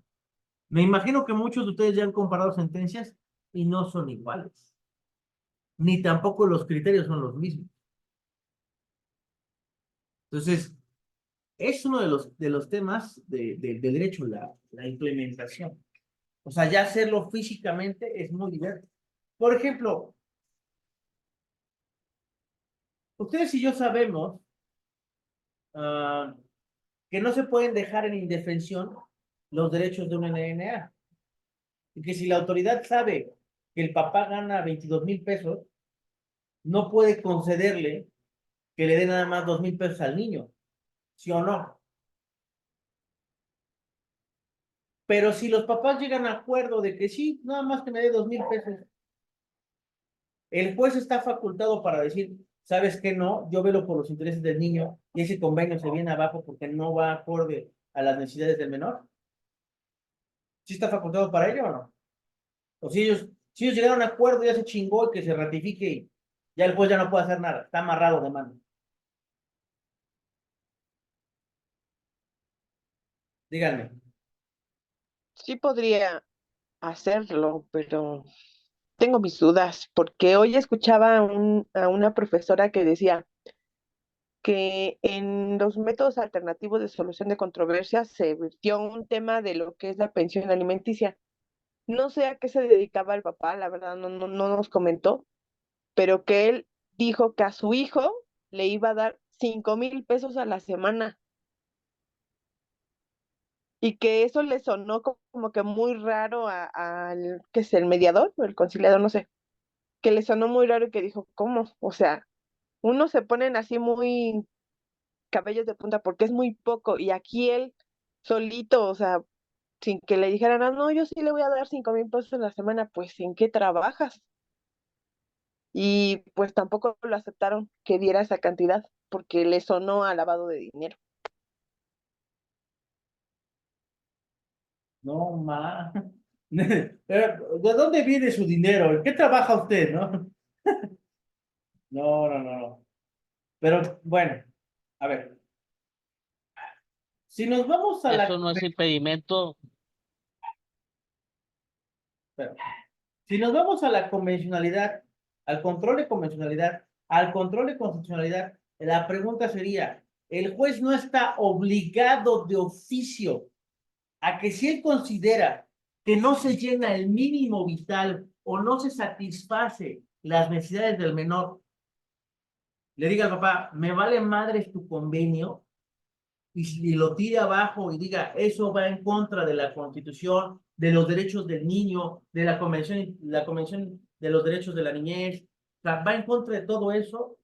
Me imagino que muchos de ustedes ya han comparado sentencias y no son iguales. Ni tampoco los criterios son los mismos. Entonces, es uno de los temas de derecho, la implementación. O sea, ya hacerlo físicamente es muy diverso. Por ejemplo, ustedes y yo sabemos que no se pueden dejar en indefensión los derechos de un NNA. Y que si la autoridad sabe que el papá gana 22,000 pesos, no puede concederle que le dé nada más 2,000 pesos al niño, ¿sí o no? Pero si los papás llegan a acuerdo de que sí, nada más que me dé 2,000 pesos, el juez está facultado para decir, ¿sabes qué? No, yo velo por los intereses del niño y ese convenio se viene abajo porque no va acorde a las necesidades del menor. ¿Sí está facultado para ello o no? O si ellos llegaron a acuerdo, ya se chingó y que se ratifique y ya el juez ya no puede hacer nada, está amarrado de mano. Díganme. Sí podría hacerlo, pero tengo mis dudas, porque hoy escuchaba a una profesora que decía que en los métodos alternativos de solución de controversias se vertió un tema de lo que es la pensión alimenticia. No sé a qué se dedicaba el papá, la verdad no nos comentó, pero que él dijo que a su hijo le iba a dar 5,000 pesos a la semana y que eso le sonó como que muy raro al, ¿qué es el mediador o el conciliador? No sé, que le sonó muy raro y que dijo, ¿cómo? O sea, unos se ponen así muy cabellos de punta porque es muy poco y aquí él solito, o sea, sin que le dijeran, "Ah, no, yo sí le voy a dar 5,000 pesos a la semana, pues ¿en qué trabajas?" Y pues tampoco lo aceptaron que diera esa cantidad porque le sonó a lavado de dinero. No, ma. ¿De dónde viene su dinero? ¿En qué trabaja usted, no? No, no, no, no. Pero bueno, a ver. Si nos vamos a Eso la... no es impedimento. espera. Si nos vamos a la convencionalidad, al control de convencionalidad, al control de constitucionalidad, la pregunta sería, el juez no está obligado de oficio a que si él considera que no se llena el mínimo vital o no se satisface las necesidades del menor, le diga al papá, me vale madres tu convenio, y lo tire abajo y diga, eso va en contra de la Constitución, de los derechos del niño, de la convención de los derechos de la niñez, o sea, va en contra de todo eso,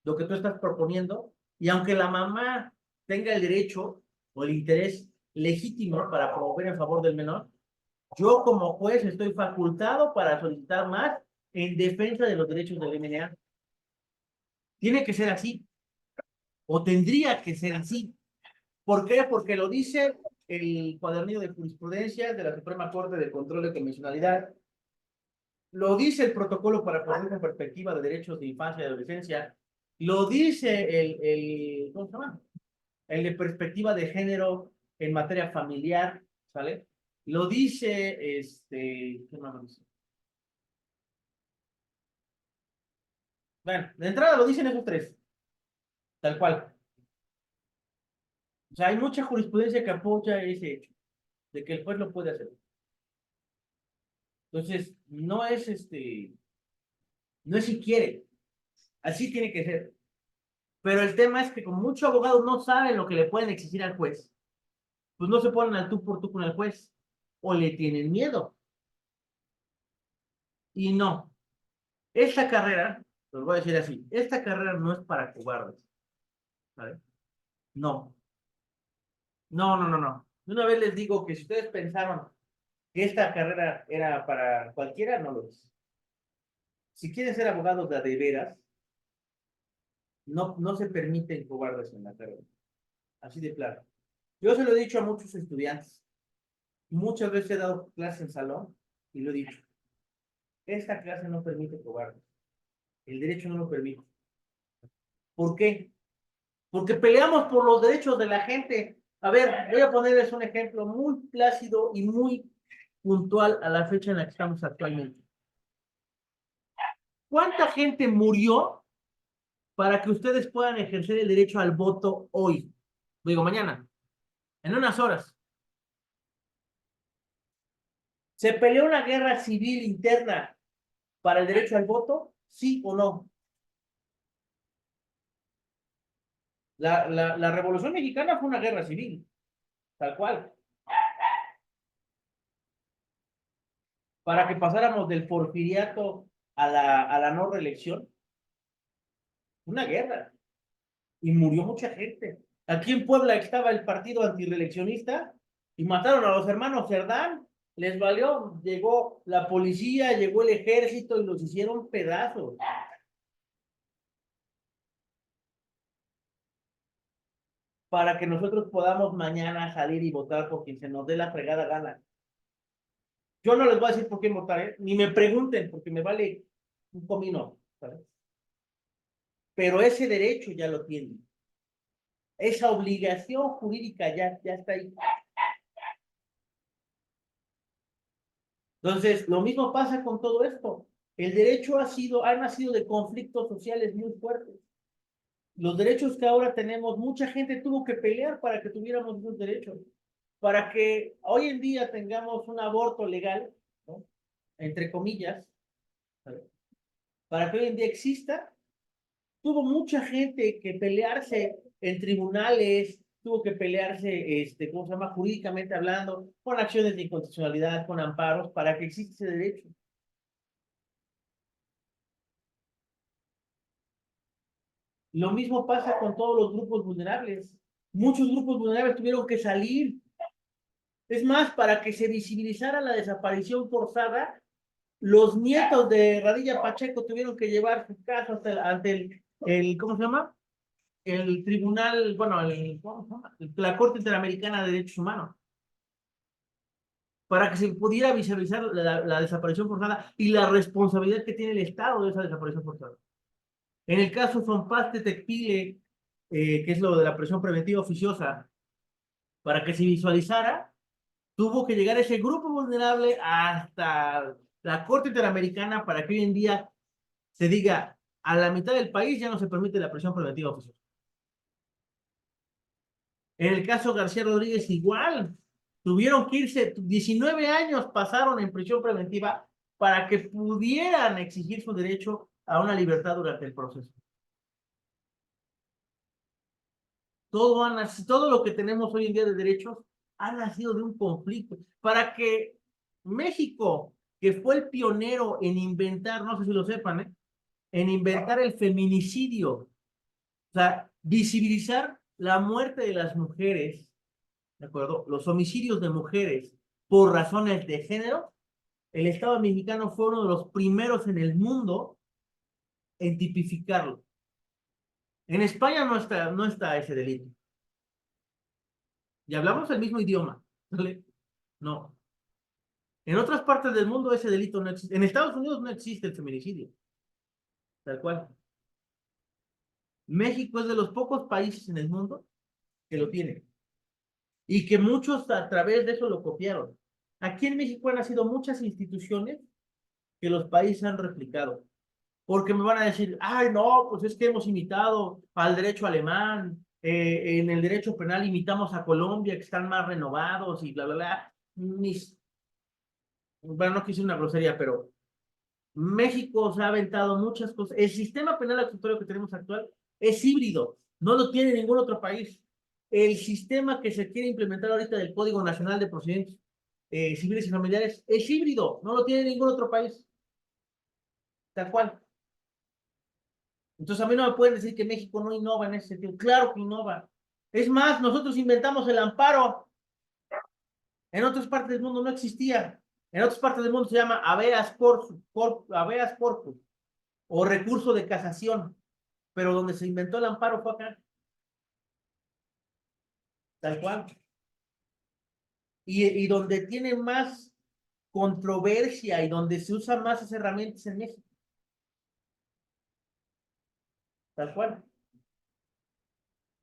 lo que tú estás proponiendo, y aunque la mamá tenga el derecho o el interés legítimo para promover en favor del menor, yo como juez estoy facultado para solicitar más en defensa de los derechos del MNA. Tiene que ser así, o tendría que ser así. ¿Por qué? Porque lo dice el cuadernillo de jurisprudencia de la Suprema Corte de Control de Convencionalidad, lo dice el protocolo para poner con perspectiva de derechos de infancia y adolescencia, lo dice ¿cómo se llama? El de perspectiva de género en materia familiar, ¿sale? Lo dice, ¿qué más lo dice? Bueno, de entrada lo dicen esos tres, tal cual. O sea, hay mucha jurisprudencia que apoya ese hecho, de que el juez lo puede hacer. Entonces, no es si quiere, así tiene que ser. Pero el tema es que como muchos abogados no saben lo que le pueden exigir al juez, pues no se ponen al tú por tú con el juez, o le tienen miedo. Y no, esta carrera, los voy a decir así, esta carrera no es para cobardes, ¿vale? No, no. De una vez les digo que si ustedes pensaron que esta carrera era para cualquiera, no lo es. Si quieren ser abogados de veras, no se permiten cobardes en la carrera. Así de claro. Yo se lo he dicho a muchos estudiantes. Muchas veces he dado clases en salón y lo he dicho. Esta clase no permite cobardes. El derecho no lo permite. ¿Por qué? Porque peleamos por los derechos de la gente. A ver, voy a ponerles un ejemplo muy plácido y muy puntual a la fecha en la que estamos actualmente. ¿Cuánta gente murió para que ustedes puedan ejercer el derecho al voto hoy? Digo, mañana, en unas horas. ¿Se peleó una guerra civil interna para el derecho al voto? ¿Sí o no? La Revolución Mexicana fue una guerra civil, tal cual. Para que pasáramos del porfiriato a la no reelección. Una guerra. Y murió mucha gente. Aquí en Puebla estaba el partido antireeleccionista y mataron a los hermanos Cerdán. Les valió, llegó la policía, llegó el ejército y los hicieron pedazos. Para que nosotros podamos mañana salir y votar por quien se nos dé la fregada gana. Yo no les voy a decir por qué votar, ¿eh? Ni me pregunten, porque me vale un comino, ¿sabes? Pero ese derecho ya lo tienen. Esa obligación jurídica ya está ahí. Entonces, lo mismo pasa con todo esto. El derecho ha nacido de conflictos sociales muy fuertes. Los derechos que ahora tenemos, mucha gente tuvo que pelear para que tuviéramos esos derechos. Para que hoy en día tengamos un aborto legal, ¿no? Entre comillas, ¿sabes? Para que hoy en día exista, tuvo mucha gente que pelearse en tribunales, tuvo que pelearse, ¿cómo se llama? Jurídicamente hablando, con acciones de inconstitucionalidad, con amparos, para que exista ese derecho. Lo mismo pasa con todos los grupos vulnerables. Muchos grupos vulnerables tuvieron que salir. Es más, para que se visibilizara la desaparición forzada, los nietos de Radilla Pacheco tuvieron que llevar su caso ante ¿cómo se llama? El tribunal, bueno, ¿cómo se llama? La Corte Interamericana de Derechos Humanos, para que se pudiera visibilizar la desaparición forzada y la responsabilidad que tiene el Estado de esa desaparición forzada. En el caso Son Paz de Tecpile, que es lo de la prisión preventiva oficiosa, para que se visualizara, tuvo que llegar ese grupo vulnerable hasta la Corte Interamericana para que hoy en día se diga, a la mitad del país ya no se permite la prisión preventiva oficiosa. En el caso García Rodríguez igual, tuvieron que irse, 19 años pasaron en prisión preventiva para que pudieran exigir su derecho a una libertad durante el proceso. Todo lo que tenemos hoy en día de derechos ha nacido de un conflicto. Para que México, que fue el pionero en inventar, no sé si lo sepan, en inventar el feminicidio, o sea, visibilizar la muerte de las mujeres, ¿de acuerdo? Los homicidios de mujeres por razones de género, el Estado mexicano fue uno de los primeros en el mundo en tipificarlo. En España no está ese delito. Y hablamos el mismo idioma, ¿vale? No. En otras partes del mundo ese delito no existe. En Estados Unidos no existe el feminicidio. Tal cual. México es de los pocos países en el mundo que lo tiene. Y que muchos a través de eso lo copiaron. Aquí en México han nacido muchas instituciones que los países han replicado. Porque me van a decir, ay, no, pues es que hemos imitado al derecho alemán, en el derecho penal imitamos a Colombia, que están más renovados y bla, bla, bla. Bueno, no quise una grosería, pero México se ha aventado muchas cosas. El sistema penal acusatorio que tenemos actual es híbrido, no lo tiene ningún otro país. El sistema que se quiere implementar ahorita del Código Nacional de Procedimientos Civiles y Familiares es híbrido, no lo tiene ningún otro país. Tal cual. Entonces a mí no me pueden decir que México no innova en ese sentido. Claro que innova. Es más, nosotros inventamos el amparo. En otras partes del mundo no existía. En otras partes del mundo se llama habeas corpus o recurso de casación. Pero donde se inventó el amparo fue acá. Tal cual. Y donde tiene más controversia y donde se usan más esas herramientas en México. Tal cual.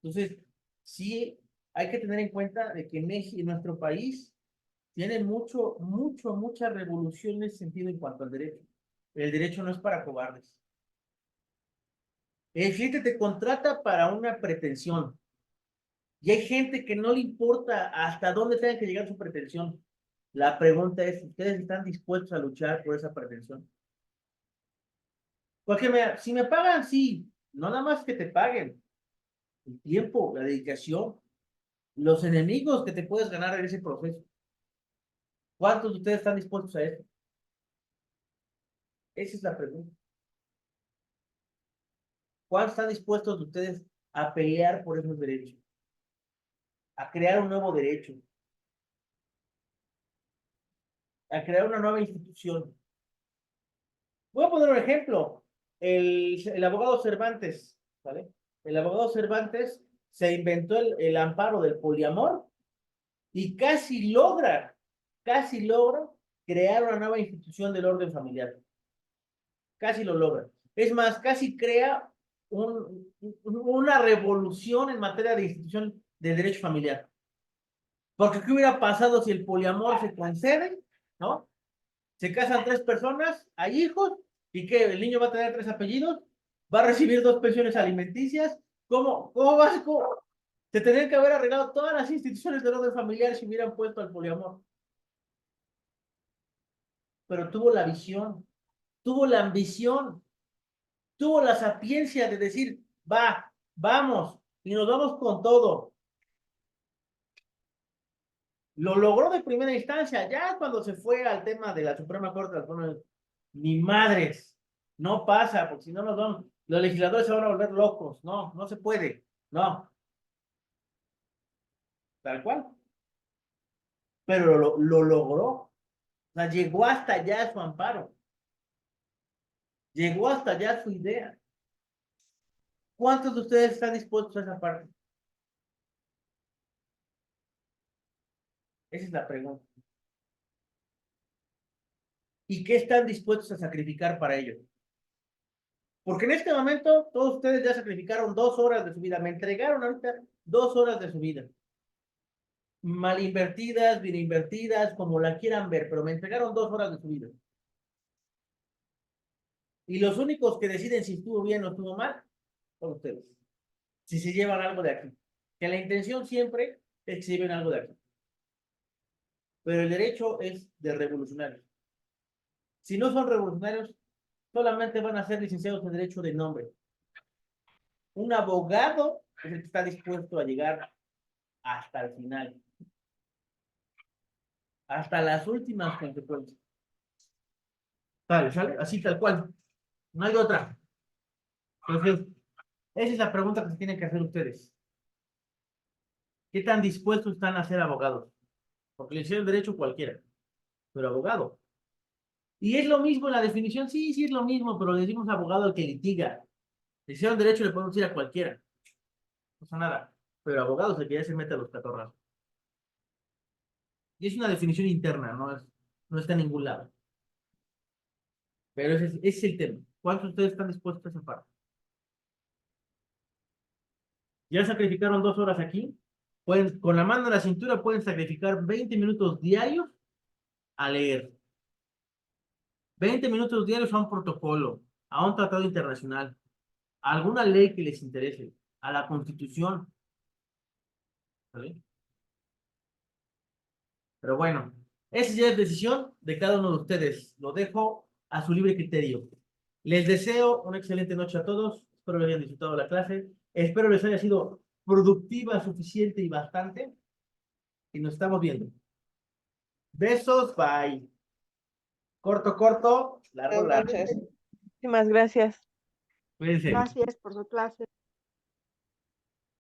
Entonces, sí hay que tener en cuenta de que México, nuestro país, tiene mucha revolución en ese sentido en cuanto al derecho. El derecho no es para cobardes. El cliente te contrata para una pretensión. Y hay gente que no le importa hasta dónde tenga que llegar su pretensión. La pregunta es, ¿ustedes están dispuestos a luchar por esa pretensión? Porque si me pagan, sí. No nada más que te paguen. El tiempo, la dedicación, los enemigos que te puedes ganar en ese proceso. ¿Cuántos de ustedes están dispuestos a eso? Esa es la pregunta. ¿Cuántos están dispuestos de ustedes a pelear por esos derechos? A crear un nuevo derecho. A crear una nueva institución. Voy a poner un ejemplo. El abogado Cervantes, ¿vale? El abogado Cervantes se inventó el amparo del poliamor y casi logra crear una nueva institución del orden familiar. Casi lo logra. Es más, casi crea una revolución en materia de institución del derecho familiar. Porque ¿qué hubiera pasado si el poliamor se concede, ¿no? Se casan 3 personas, hay hijos, y que el niño va a tener 3 apellidos, va a recibir 2 pensiones alimenticias. ¿Cómo vas? Se tendrían que haber arreglado todas las instituciones del orden familiar si hubieran puesto al poliamor. Pero tuvo la visión, tuvo la ambición, tuvo la sapiencia de decir, vamos, y nos vamos con todo. Lo logró de primera instancia, ya cuando se fue al tema de la Suprema Corte, ni madres, no pasa, porque si no nos vamos, los legisladores se van a volver locos, no se puede, no. Tal cual. Pero lo logró, o sea, llegó hasta allá su amparo, llegó hasta allá su idea. ¿Cuántos de ustedes están dispuestos a esa parte? Esa es la pregunta. ¿Y qué están dispuestos a sacrificar para ello? Porque en este momento todos ustedes ya sacrificaron 2 horas de su vida, me entregaron ahorita 2 horas de su vida. Mal invertidas, bien invertidas, como la quieran ver, pero me entregaron 2 horas de su vida. Y los únicos que deciden si estuvo bien o estuvo mal son ustedes. Si se llevan algo de aquí. Que la intención siempre es que se lleven algo de aquí. Pero el derecho es de revolucionarios. Si no son revolucionarios, solamente van a ser licenciados en Derecho de nombre. Un abogado es el que está dispuesto a llegar hasta el final. Hasta las últimas consecuencias. ¿Sale? Así tal cual. No hay otra. Entonces, esa es la pregunta que se tienen que hacer ustedes. ¿Qué tan dispuestos están a ser abogados? Porque licenciado en Derecho cualquiera, pero abogado. Y es lo mismo en la definición, sí es lo mismo, pero le decimos abogado al que litiga. Licenciado en Derecho le podemos decir a cualquiera. No pasa nada. Pero abogado es el que ya se mete a los catorrazos. Y es una definición interna, no está en ningún lado. Pero ese es el tema. ¿Cuántos de ustedes están dispuestos a esa parte? Ya sacrificaron 2 horas aquí. Pueden, con la mano en la cintura pueden sacrificar 20 minutos diarios a leer. 20 minutos diarios a un protocolo, a un tratado internacional, a alguna ley que les interese, a la Constitución. ¿Vale? Pero bueno, esa ya es decisión de cada uno de ustedes. Lo dejo a su libre criterio. Les deseo una excelente noche a todos. Espero les hayan disfrutado la clase. Espero les haya sido productiva, suficiente y bastante. Y nos estamos viendo. Besos, bye. Corto, largo, Buenas largo. noches. Muchísimas gracias. Cuídense. Gracias por su clase.